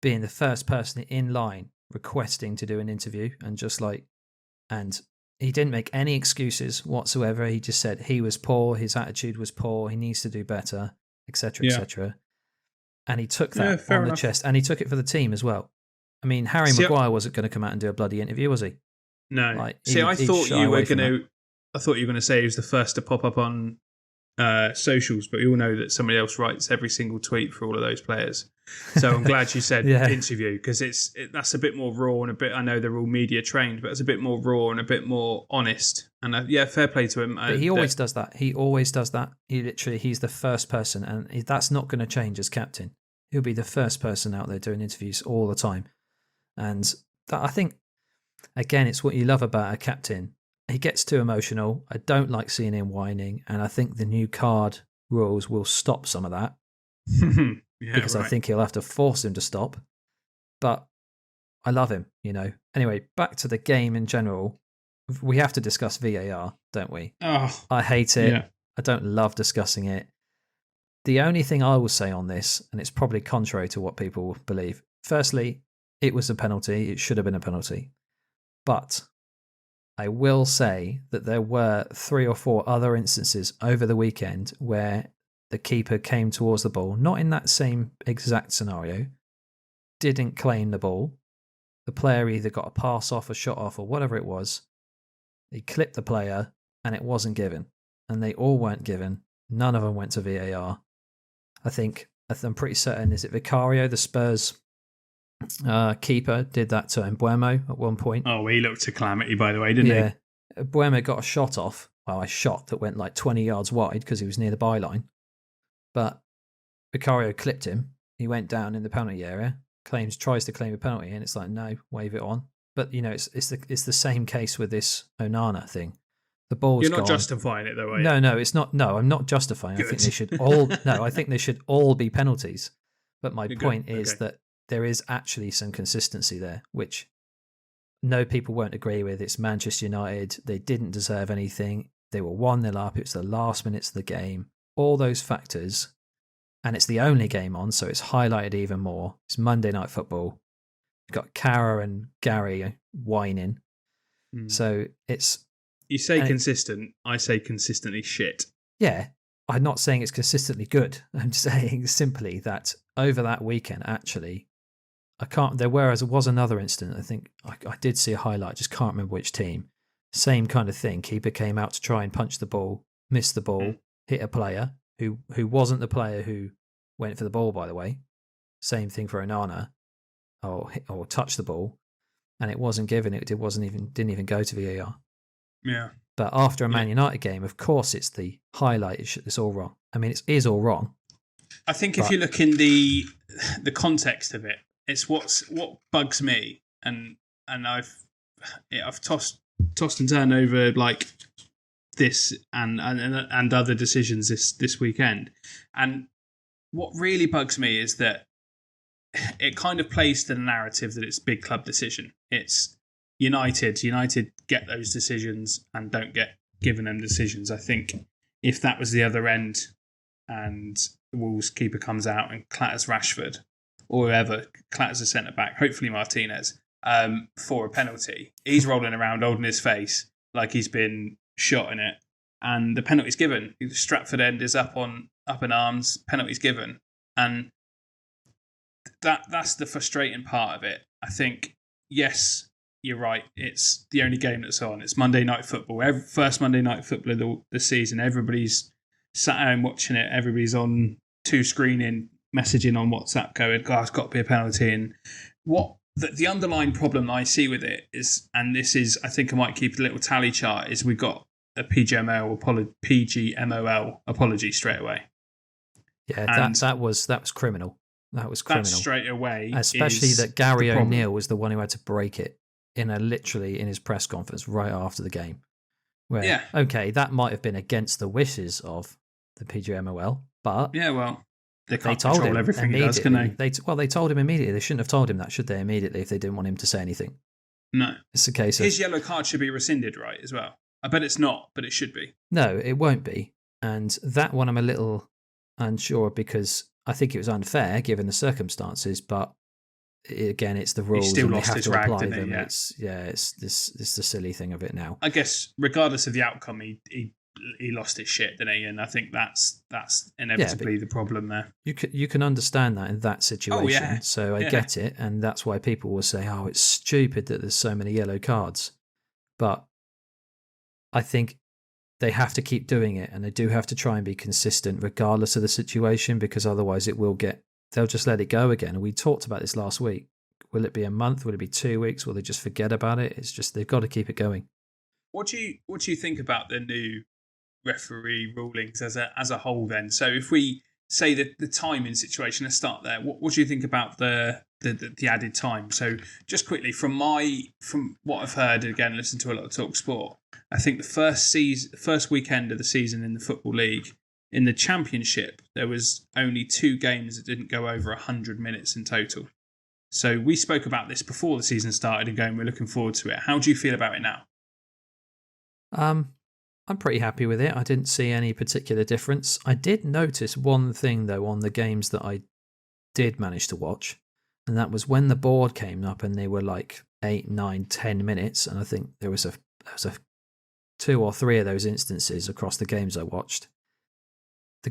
being the first person in line requesting to do an interview and he didn't make any excuses whatsoever. He just said he was poor, his attitude was poor, he needs to do better, etc., etc. And he took that on the chest, and he took it for the team as well. I mean, Harry Maguire wasn't going to come out and do a bloody interview, was he? No. I thought you were going to say he was the first to pop up on socials, but we all know that somebody else writes every single tweet for all of those players. So I'm glad you said interview, because that's a bit more raw and a bit. I know they're all media trained, but it's a bit more raw and a bit more honest. And fair play to him. But he always does that. He always does that. He's the first person, and that's not going to change as captain. He'll be the first person out there doing interviews all the time. And that, I think, again, it's what you love about a captain. He gets too emotional. I don't like seeing him whining, and I think the new card rules will stop some of that. Because I think he'll have to force him to stop. But I love him, Anyway, back to the game in general. We have to discuss VAR, don't we? Oh, I hate it. Yeah. I don't love discussing it. The only thing I will say on this, and it's probably contrary to what people believe, firstly, it was a penalty. It should have been a penalty. But I will say that there were 3 or 4 other instances over the weekend where the keeper came towards the ball, not in that same exact scenario, didn't claim the ball. The player either got a pass off, a shot off, or whatever it was. He clipped the player, and it wasn't given. And they all weren't given. None of them went to VAR. I'm pretty certain, is it Vicario, the Spurs keeper, did that to Mbeumo at one point. Oh, he looked a calamity, by the way, didn't he? Yeah. Mbeumo got a shot off. Well, a shot that went like 20 yards wide because he was near the byline. But Vicario clipped him. He went down in the penalty area, tries to claim a penalty, and it's like, no, wave it on. But, it's the same case with this Onana thing. The ball's You're not gone. Justifying it, though, are you? No, it's not. No, I'm not justifying. Good. I think they should all. No, I think they should all be penalties. But my point is that there is actually some consistency there, which no people won't agree with. It's Manchester United. They didn't deserve anything. They were 1-0 up. It was the last minutes of the game. All those factors, and it's the only game on, so it's highlighted even more. It's Monday Night Football. You've got Cara and Gary whining. So it's. You say consistent, I say consistently shit. Yeah, I'm not saying it's consistently good. I'm saying simply that over that weekend, actually, there was another incident. I think I did see a highlight, just can't remember which team. Same kind of thing. Keeper came out to try and punch the ball, missed the ball, hit a player who wasn't the player who went for the ball, by the way. Same thing for Onana, or touched the ball, and it wasn't given. It didn't even go to VAR. Yeah. But after a Man United game, of course, it's the highlight. It's all wrong. I mean, it is all wrong. I think if you look in the context of it, it's what bugs me, and I've tossed and turned over like this and other decisions this weekend, and what really bugs me is that it kind of plays to the narrative that it's a big club decision. It's United get those decisions and don't get given them decisions. I think if that was the other end and the Wolves keeper comes out and clatters Rashford or whoever, clatters a centre-back, hopefully Martinez, for a penalty, he's rolling around holding his face like he's been shot in it, and the penalty's given. The Stratford end is up in arms, penalty's given. And that's the frustrating part of it. I think, yes, you're right. It's the only game that's on. It's Monday Night Football. First Monday Night Football of the season. Everybody's sat home watching it. Everybody's on 2-screening, messaging on WhatsApp going, God, it's got to be a penalty. And what the underlying problem I see with it is, and this is, I think I might keep a little tally chart, is we got a PGMOL apology straight away. Yeah, that was criminal. That was criminal. That straight away. Especially that Gary O'Neill was the one who had to break it literally in his press conference right after the game. Where, okay, that might have been against the wishes of the PGMOL, but they can't control everything he does, can they? They told him immediately. They shouldn't have told him that, should they? Immediately, if they didn't want him to say anything. No, it's a case of his yellow card should be rescinded, right? As well. I bet it's not, but it should be. No, it won't be. And that one, I'm a little unsure because I think it was unfair given the circumstances, but. Again, it's the rules. He still and lost they have his to rag, apply didn't he? them. It's the silly thing of it now. I guess regardless of the outcome, he lost his shit, didn't he? And I think that's inevitably the problem there. You can understand that in that situation. Oh, yeah. So I get it, and that's why people will say, "Oh, it's stupid that there's so many yellow cards." But I think they have to keep doing it, and they do have to try and be consistent regardless of the situation, because otherwise they'll just let it go again. And we talked about this last week. Will it be a month? Will it be 2 weeks? Will they just forget about it? It's just, they've got to keep it going. What do you think about the new referee rulings as a whole then? So if we say that the timing situation, let's start there. What do you think about the added time? So just quickly, from what I've heard, again, listen to a lot of Talk Sport, I think the first weekend of the season in the Football League, in the Championship, there was only 2 games that didn't go over 100 minutes in total. So we spoke about this before the season started and going, we're looking forward to it. How do you feel about it now? I'm pretty happy with it. I didn't see any particular difference. I did notice one thing, though, on the games that I did manage to watch, and that was when the board came up and they were like 8, 9, 10 minutes, and I think there was a 2 or 3 of those instances across the games I watched.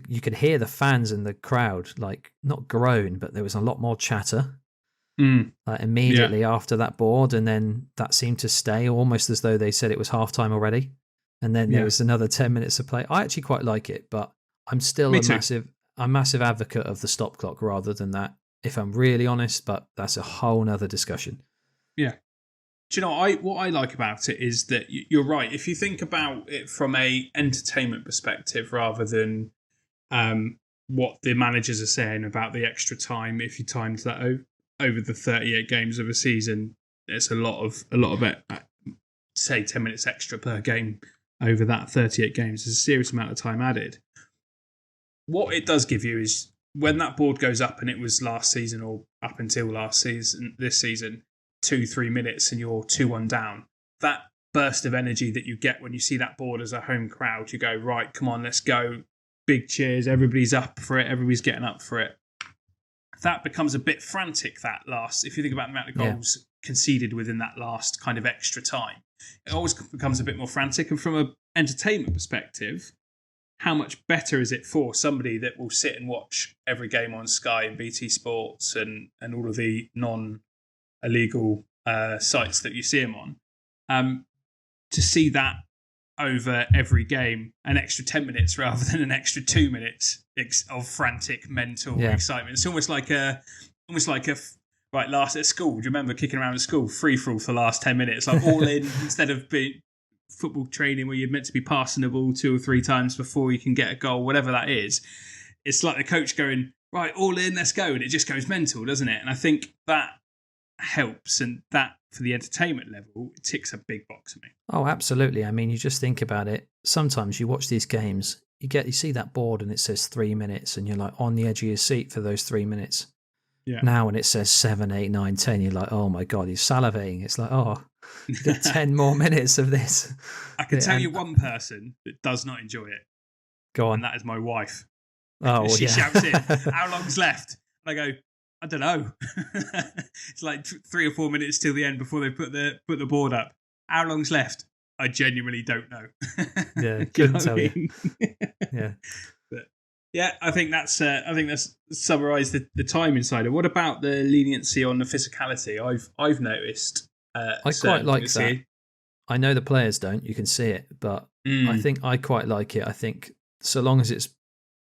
You could hear the fans in the crowd, like, not groan, but there was a lot more chatter immediately after that board, and then that seemed to stay almost as though they said it was halftime already. And then there was another 10 minutes of play. I actually quite like it, but I'm still a massive advocate of the stop clock rather than that, if I'm really honest, but that's a whole nother discussion. Yeah. Do you know, what I like about it is that you're right. If you think about it from a entertainment perspective rather than what the managers are saying about the extra time, if you timed that over the 38 games of a season, it's a lot of it, say 10 minutes extra per game over that 38 games. There's a serious amount of time added. What it does give you is when that board goes up, and it was last season or up until this season, 2-3 minutes and you're 2-1 down, that burst of energy that you get when you see that board as a home crowd, you go, right, come on, let's go. Big cheers, everybody's up for it, everybody's getting up for it. That becomes a bit frantic, that last, if you think about the amount of goals conceded within that last kind of extra time, it always becomes a bit more frantic. And from an entertainment perspective, how much better is it for somebody that will sit and watch every game on Sky and BT Sports and all of the non-illegal sites that you see them on, to see that over every game, an extra 10 minutes rather than an extra 2 minutes of frantic mental excitement. It's almost like a right, last at school. Do you remember kicking around at school, free for all for the last 10 minutes, like all in instead of being football training where you're meant to be passing the ball 2 or 3 times before you can get a goal, whatever that is. It's like the coach going, right, all in, let's go, and it just goes mental, doesn't it? And I think that helps, and that for the entertainment level, it ticks a big box for me. Oh, absolutely. I mean, you just think about it. Sometimes you watch these games, you see that board and it says 3 minutes, and you're like on the edge of your seat for those 3 minutes. Yeah. Now when it says 7, 8, 9, 10, you're like, oh my God, you're salivating. It's like, oh, get 10 more minutes of this. I can tell you one person that does not enjoy it. Go on. And that is my wife. Oh, she shouts in, how long's left? And I go, I don't know. It's like 3 or 4 minutes till the end before they put the board up. How long's left? I genuinely don't know. Yeah, couldn't tell you. Yeah. But yeah, I think that's summarised the time inside it. What about the leniency on the physicality? I've noticed. I quite like that. I know the players don't. You can see it, but I think I quite like it. I think so long as it's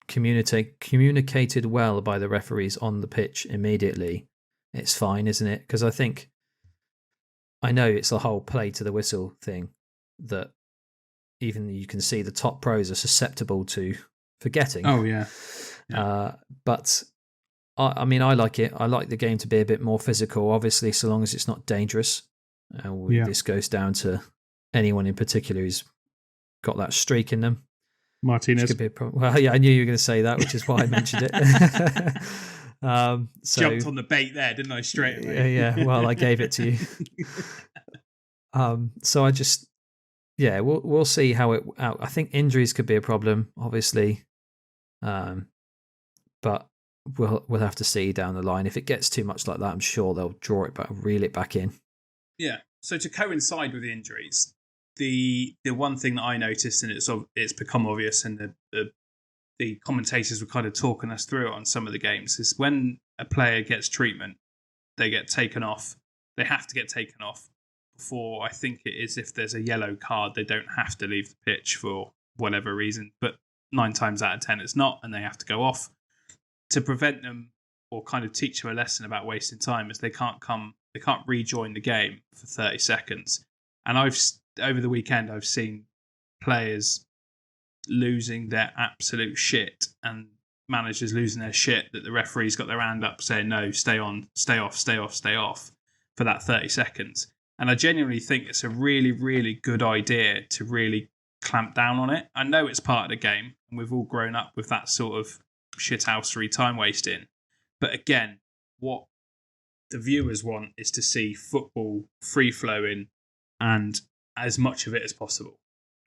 communicated well by the referees on the pitch immediately, it's fine, isn't it? Because I know it's the whole play to the whistle thing that even you can see the top pros are susceptible to forgetting. Oh yeah. But I mean, I like it. I like the game to be a bit more physical, obviously, so long as it's not dangerous. This goes down to anyone in particular who's got that streak in them. Martinez. Could be a problem. Well, yeah, I knew you were going to say that, which is why I mentioned it. Jumped on the bait there, didn't I? Straight away. Yeah. Well, I gave it to you. So I just, we'll see how it. I think injuries could be a problem, obviously, but we'll have to see down the line. If it gets too much like that, I'm sure they'll draw it back, reel it back in. Yeah. So to coincide with the injuries, the one thing that I noticed, and it's become obvious, and the commentators were kind of talking us through it on some of the games, is when a player gets treatment, they get taken off. They have to get taken off before, I think it is, if there's a yellow card, they don't have to leave the pitch for whatever reason, but 9 times out of 10 it's not, and they have to go off. To prevent them or kind of teach them a lesson about wasting time, is they can't rejoin the game for 30 seconds. And over the weekend I've seen players losing their absolute shit and managers losing their shit that the referee's got their hand up saying, no, stay on, stay off, stay off, stay off for that 30 seconds. And I genuinely think it's a really, really good idea to really clamp down on it. I know it's part of the game, and we've all grown up with that sort of shithousery time wasting. But again, what the viewers want is to see football free flowing and as much of it as possible.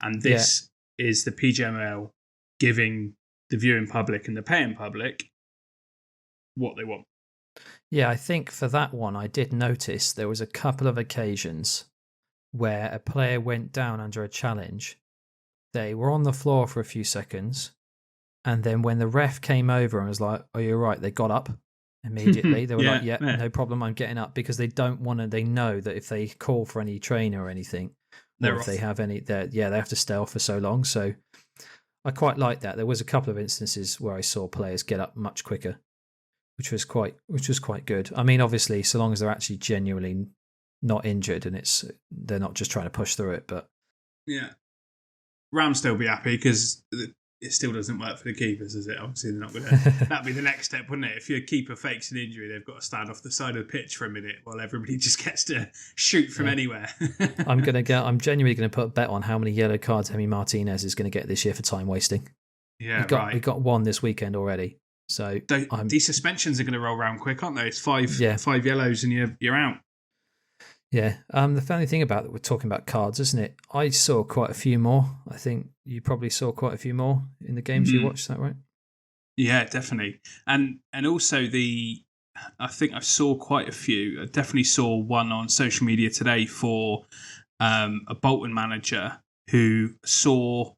And this is the PGMOL giving the viewing public and the paying public what they want. Yeah, I think for that one, I did notice there was a couple of occasions where a player went down under a challenge. They were on the floor for a few seconds, and then when the ref came over and was like, "Oh, you're right," they got up immediately. They were like, "Yeah, no problem, I'm getting up," because they don't want to. They know that if they call for any trainer or anything, or if they have any, they have to stay off for so long. So I quite like that. There was a couple of instances where I saw players get up much quicker, which was quite good. I mean, obviously, so long as they're actually genuinely not injured and they're not just trying to push through it. But yeah, Rams still be happy because it still doesn't work for the keepers, is it? Obviously, they're not going to. That'd be the next step, wouldn't it? If your keeper fakes an injury, they've got to stand off the side of the pitch for a minute while everybody just gets to shoot from anywhere. I'm genuinely going to put a bet on how many yellow cards Emi Martinez is going to get this year for time wasting. Yeah, we got one this weekend already. So these suspensions are going to roll around quick, aren't they? It's five yellows and you're out. Yeah. The funny thing about that, we're talking about cards, isn't it? I saw quite a few more. I think you probably saw quite a few more in the games you watched. Is that right? Yeah, definitely. And also I think I saw quite a few. I definitely saw one on social media today for a Bolton manager who saw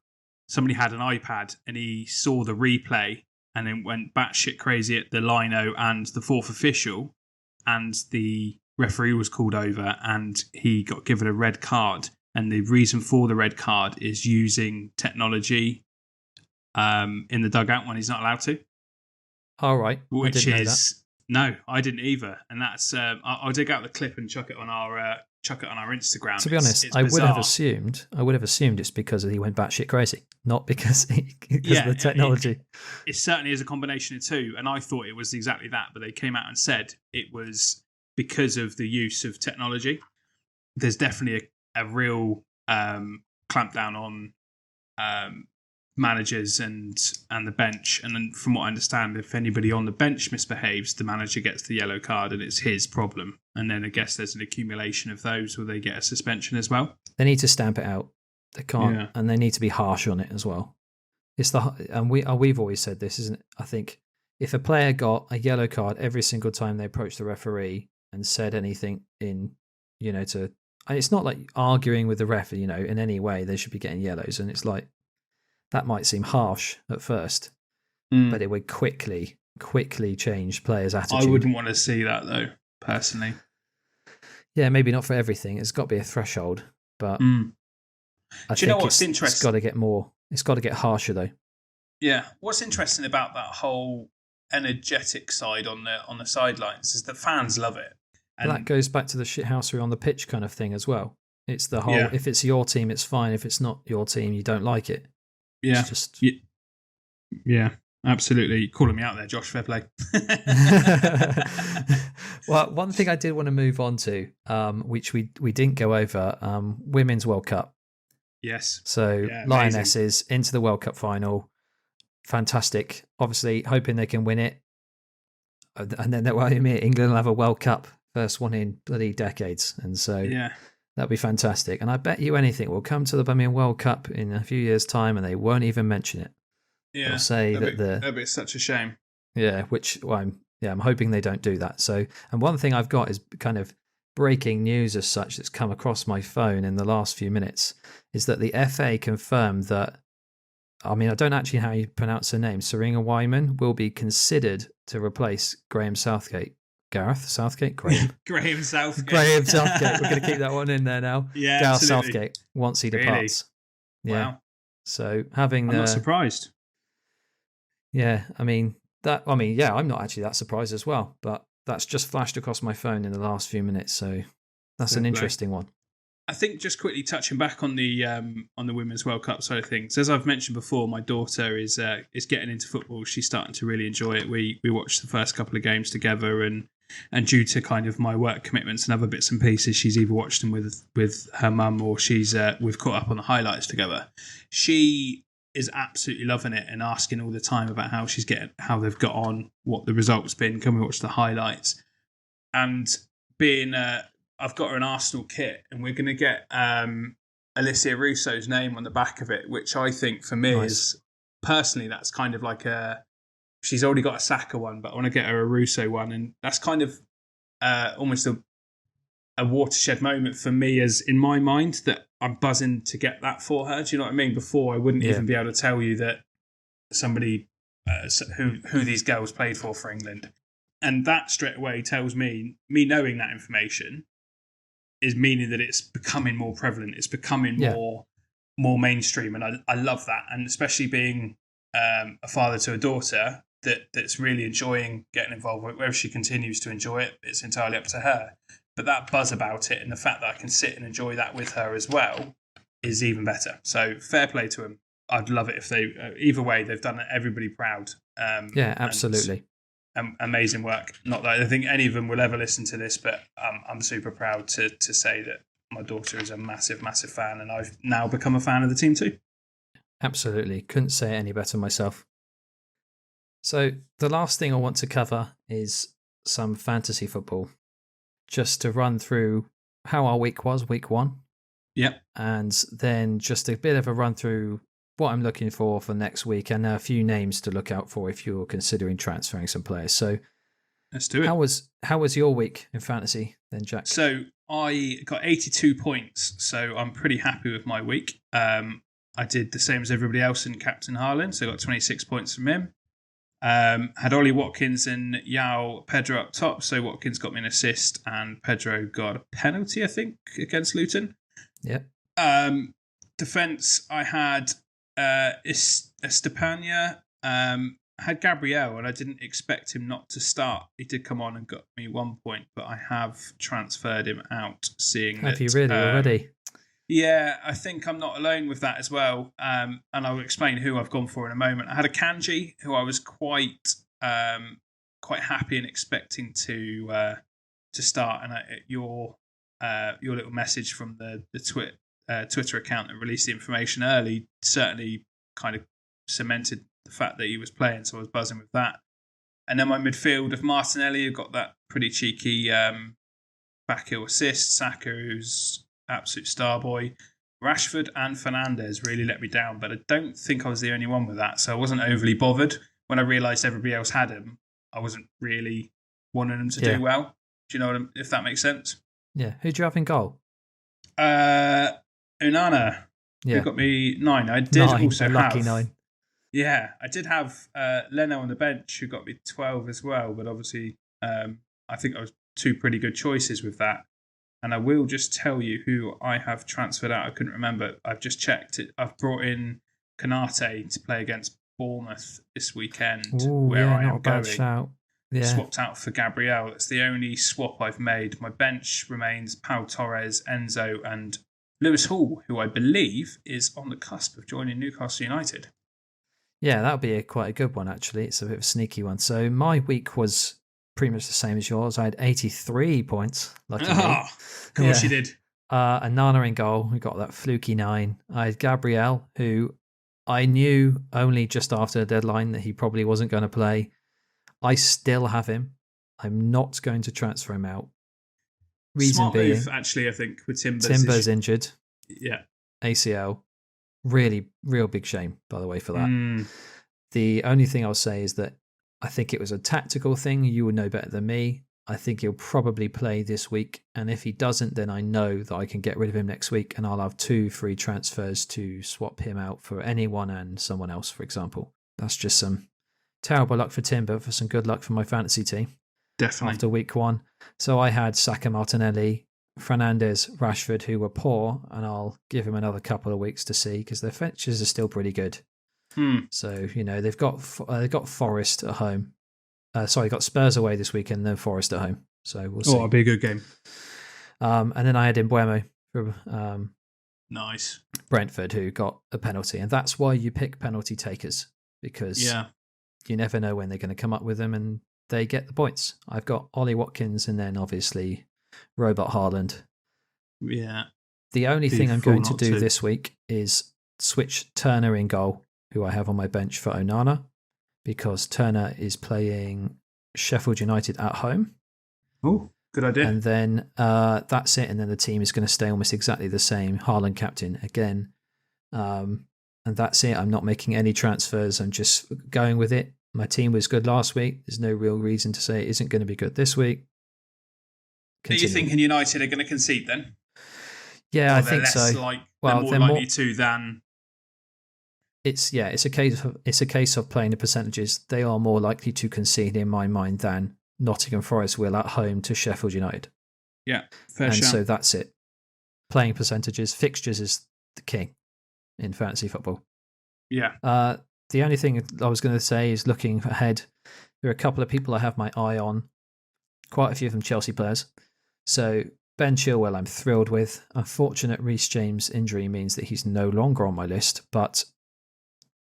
somebody had an iPad and he saw the replay and then went batshit crazy at the lino and the fourth official, and the referee was called over and he got given a red card. And the reason for the red card is using technology in the dugout when he's not allowed to. All right. Which is no, I didn't either. And that's I'll dig out the clip and chuck it on our Instagram. To be honest, I would have assumed it's because he went batshit crazy, not because of the technology. It certainly is a combination of two, and I thought it was exactly that, but they came out and said it was because of the use of technology. There's definitely a real clampdown on managers and the bench. And then from what I understand, if anybody on the bench misbehaves, the manager gets the yellow card and it's his problem. And then I guess there's an accumulation of those where they get a suspension as well. They need to stamp it out. They can't, and they need to be harsh on it as well. We've always said this, isn't it? I think if a player got a yellow card every single time they approached the referee and said anything it's not like arguing with the ref, in any way they should be getting yellows. And it's like, that might seem harsh at first, but it would quickly change players' attitude. I wouldn't want to see that though, personally. Yeah, maybe not for everything. It's got to be a threshold, but I think what's interesting? It's got to get more. It's got to get harsher though. Yeah, what's interesting about that whole energetic side on the sidelines is that fans love it. And that goes back to the shithousery on the pitch kind of thing as well. It's the whole, if it's your team, it's fine. If it's not your team, you don't like it. Yeah. Yeah, absolutely. Calling me out there, Josh. Fair play. Well, one thing I did want to move on to, which we didn't go over, Women's World Cup. Yes. So Lionesses into the World Cup final. Fantastic. Obviously, hoping they can win it. And then England will have a World Cup. First one in bloody decades. And so that'd be fantastic. And I bet you anything, we'll come to the Birmingham World Cup in a few years' time and they won't even mention it. Yeah. They'll say that'd be such a shame. Yeah, I'm hoping they don't do that. So, and one thing I've got is kind of breaking news as such that's come across my phone in the last few minutes is that the FA confirmed that, I don't actually know how you pronounce her name, Serena Wyman will be considered to replace Graham Southgate. Gareth Southgate? Graham Southgate. Graham Southgate. We're going to keep that one in there now. Yeah, Gareth absolutely. Southgate once he departs. Really? Yeah. Wow. So having I'm not surprised. Yeah, I'm not actually that surprised as well, but that's just flashed across my phone in the last few minutes, so that's an interesting one. I think just quickly touching back on the Women's World Cup side of things, as I've mentioned before, my daughter is getting into football. She's starting to really enjoy it. We watched the first couple of games together, and due to kind of my work commitments and other bits and pieces, she's either watched them with her mum or we've caught up on the highlights together. She is absolutely loving it and asking all the time about how they've got on, what the result's been. Can we watch the highlights? And being I've got her an Arsenal kit, and we're going to get Alicia Russo's name on the back of it, which I think for me is personally, that's kind of like she's already got a Saka one, but I want to get her a Russo one, and that's kind of almost a watershed moment for me, as in my mind that I'm buzzing to get that for her. Do you know what I mean? Before, I wouldn't even be able to tell you that somebody who these girls played for England, and that straight away tells me knowing that information is meaning that it's becoming more prevalent. It's becoming more mainstream, and I love that. And especially being a father to a daughter that's really enjoying getting involved with it. Whether she continues to enjoy it, it's entirely up to her. But that buzz about it and the fact that I can sit and enjoy that with her as well is even better. So fair play to them. I'd love it if they, either way, they've done everybody proud. Absolutely. Amazing work. Not that I think any of them will ever listen to this, but I'm super proud to say that my daughter is a massive, massive fan, and I've now become a fan of the team too. Absolutely. Couldn't say it any better myself. So the last thing I want to cover is some fantasy football. Just to run through how our week was, week one. Yep. And then just a bit of a run through what I'm looking for next week, and a few names to look out for if you're considering transferring some players. So let's do it. How was your week in fantasy then, Jack? So I got 82 points, so I'm pretty happy with my week. I did the same as everybody else in Captain Haaland, so I got 26 points from him. Had Ollie Watkins and Yao Pedro up top, so Watkins got me an assist and Pedro got a penalty, I think, against Luton. Yeah. Defence, I had Estepania, had Gabriel, and I didn't expect him not to start. He did come on and got me 1 point, but I have transferred him out, seeing Have you really already? Yeah, I think I'm not alone with that as well. And I'll explain who I've gone for in a moment. I had a Kanji who I was quite happy and expecting to start. And your little message from the Twitter account that released the information early certainly kind of cemented the fact that he was playing. So I was buzzing with that. And then my midfield of Martinelli, who got that pretty cheeky back heel assist. Saka, who's absolute star boy. Rashford and Fernandes really let me down, but I don't think I was the only one with that, so I wasn't overly bothered. When I realised everybody else had him, I wasn't really wanting them to do well. Do you know if that makes sense? Yeah. Who do you have in goal? Onana, who got me 9. I did also lucky have 9. Yeah, I did have Leno on the bench, who got me 12 as well, but obviously I think I was 2 pretty good choices with that. And I will just tell you who I have transferred out. I couldn't remember. I've just checked it. I've brought in Konate to play against Bournemouth this weekend. I am going. Shout. Yeah. Swapped out for Gabriel. That's the only swap I've made. My bench remains Pau Torres, Enzo, and Lewis Hall, who I believe is on the cusp of joining Newcastle United. Yeah, that would be quite a good one, actually. It's a bit of a sneaky one. So my week was pretty much the same as yours. I had 83 points. Luckily. Of course you did. And Nana in goal. We got that fluky 9. I had Gabriel, who I knew only just after the deadline that he probably wasn't going to play. I still have him. I'm not going to transfer him out. Reason Smart being, move, actually, I think, with Timbers. Timber's injured. Yeah. ACL. Really, real big shame, by the way, for that. The only thing I'll say is that I think it was a tactical thing. You would know better than me. I think he'll probably play this week. And if he doesn't, then I know that I can get rid of him next week and I'll have 2 free transfers to swap him out for anyone and someone else, for example. That's just some terrible luck for Timber, for some good luck for my fantasy team. Definitely. After week 1. So I had Saka, Martinelli, Fernandes, Rashford, who were poor, and I'll give him another couple of weeks to see because their fetches are still pretty good. So they've got Forest at home. Got Spurs away this weekend, then Forest at home. So we'll see. it'll be a good game. And then I had Mbeumo from nice Brentford, who got a penalty, and that's why you pick penalty takers because you never know when they're going to come up with them, and they get the points. I've got Ollie Watkins, and then obviously Robert Haaland. Yeah. The only thing I'm going to do this week is switch Turner in goal, who I have on my bench, for Onana, because Turner is playing Sheffield United at home. Oh, good idea. And then that's it. And then the team is going to stay almost exactly the same. Haaland captain again. And that's it. I'm not making any transfers. I'm just going with it. My team was good last week. There's no real reason to say it isn't going to be good this week. Continue. Are you thinking United are going to concede then? Yeah, I think so. They're more likely to than... It's a case of playing the percentages. They are more likely to concede in my mind than Nottingham Forest will at home to Sheffield United. Yeah, fair shout. So that's it. Playing percentages, fixtures is the king in fantasy football. Yeah. The only thing I was going to say is looking ahead. There are a couple of people I have my eye on. Quite a few of them Chelsea players. So Ben Chilwell, I'm thrilled with. Unfortunate Reece James injury means that he's no longer on my list, but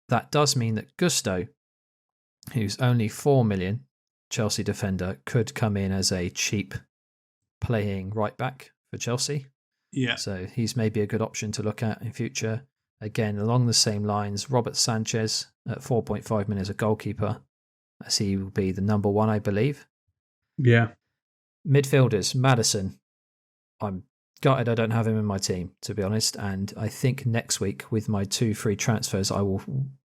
that does mean that Gusto, who's only 4 million, Chelsea defender, could come in as a cheap playing right back for Chelsea. Yeah. So he's maybe a good option to look at in future. Again, along the same lines, Robert Sanchez at 4.5 million as a goalkeeper, as he will be the number one, I believe. Yeah. Midfielders, Maddison. I'm gutted I don't have him in my team, to be honest. And I think next week, with my 2 free transfers, I will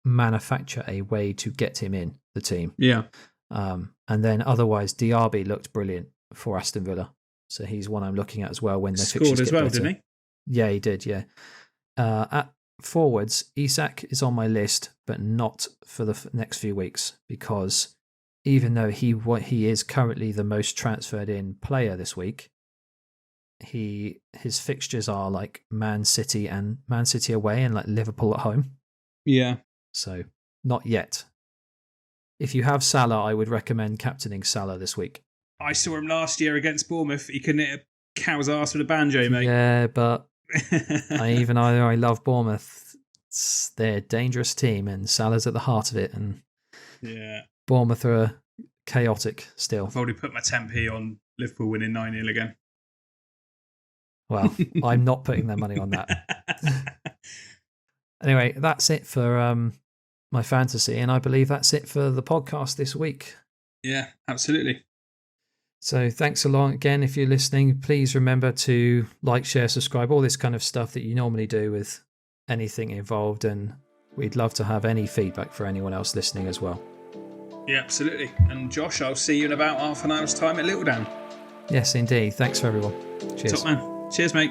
manufacture a way to get him in the team. Yeah. And then otherwise, Diaby looked brilliant for Aston Villa. So he's one I'm looking at as well when their fixtures scored as get well, better. didn't he? Yeah, he did, yeah. At forwards, Isak is on my list, but not for the next few weeks, because even though he is currently the most transferred in player this week, his fixtures are like Man City away and like Liverpool at home. Yeah. So not yet. If you have Salah, I would recommend captaining Salah this week. I saw him last year against Bournemouth. He couldn't hit a cow's ass with a banjo, mate. Yeah, but I love Bournemouth. They're a dangerous team, and Salah's at the heart of it. And yeah, Bournemouth are chaotic still. I've already put my 10p on Liverpool winning 9-0 again. Well, I'm not putting their money on that. Anyway, that's it for my fantasy, and I believe that's it for the podcast this week. Yeah, absolutely. So thanks a lot again. If you're listening, please remember to like, share, subscribe, all this kind of stuff that you normally do with anything involved. And we'd love to have any feedback for anyone else listening as well. Yeah, absolutely. And Josh, I'll see you in about half an hour's time at Little Dan. Yes, indeed. Thanks for everyone. Cheers. Top man. Cheers, mate.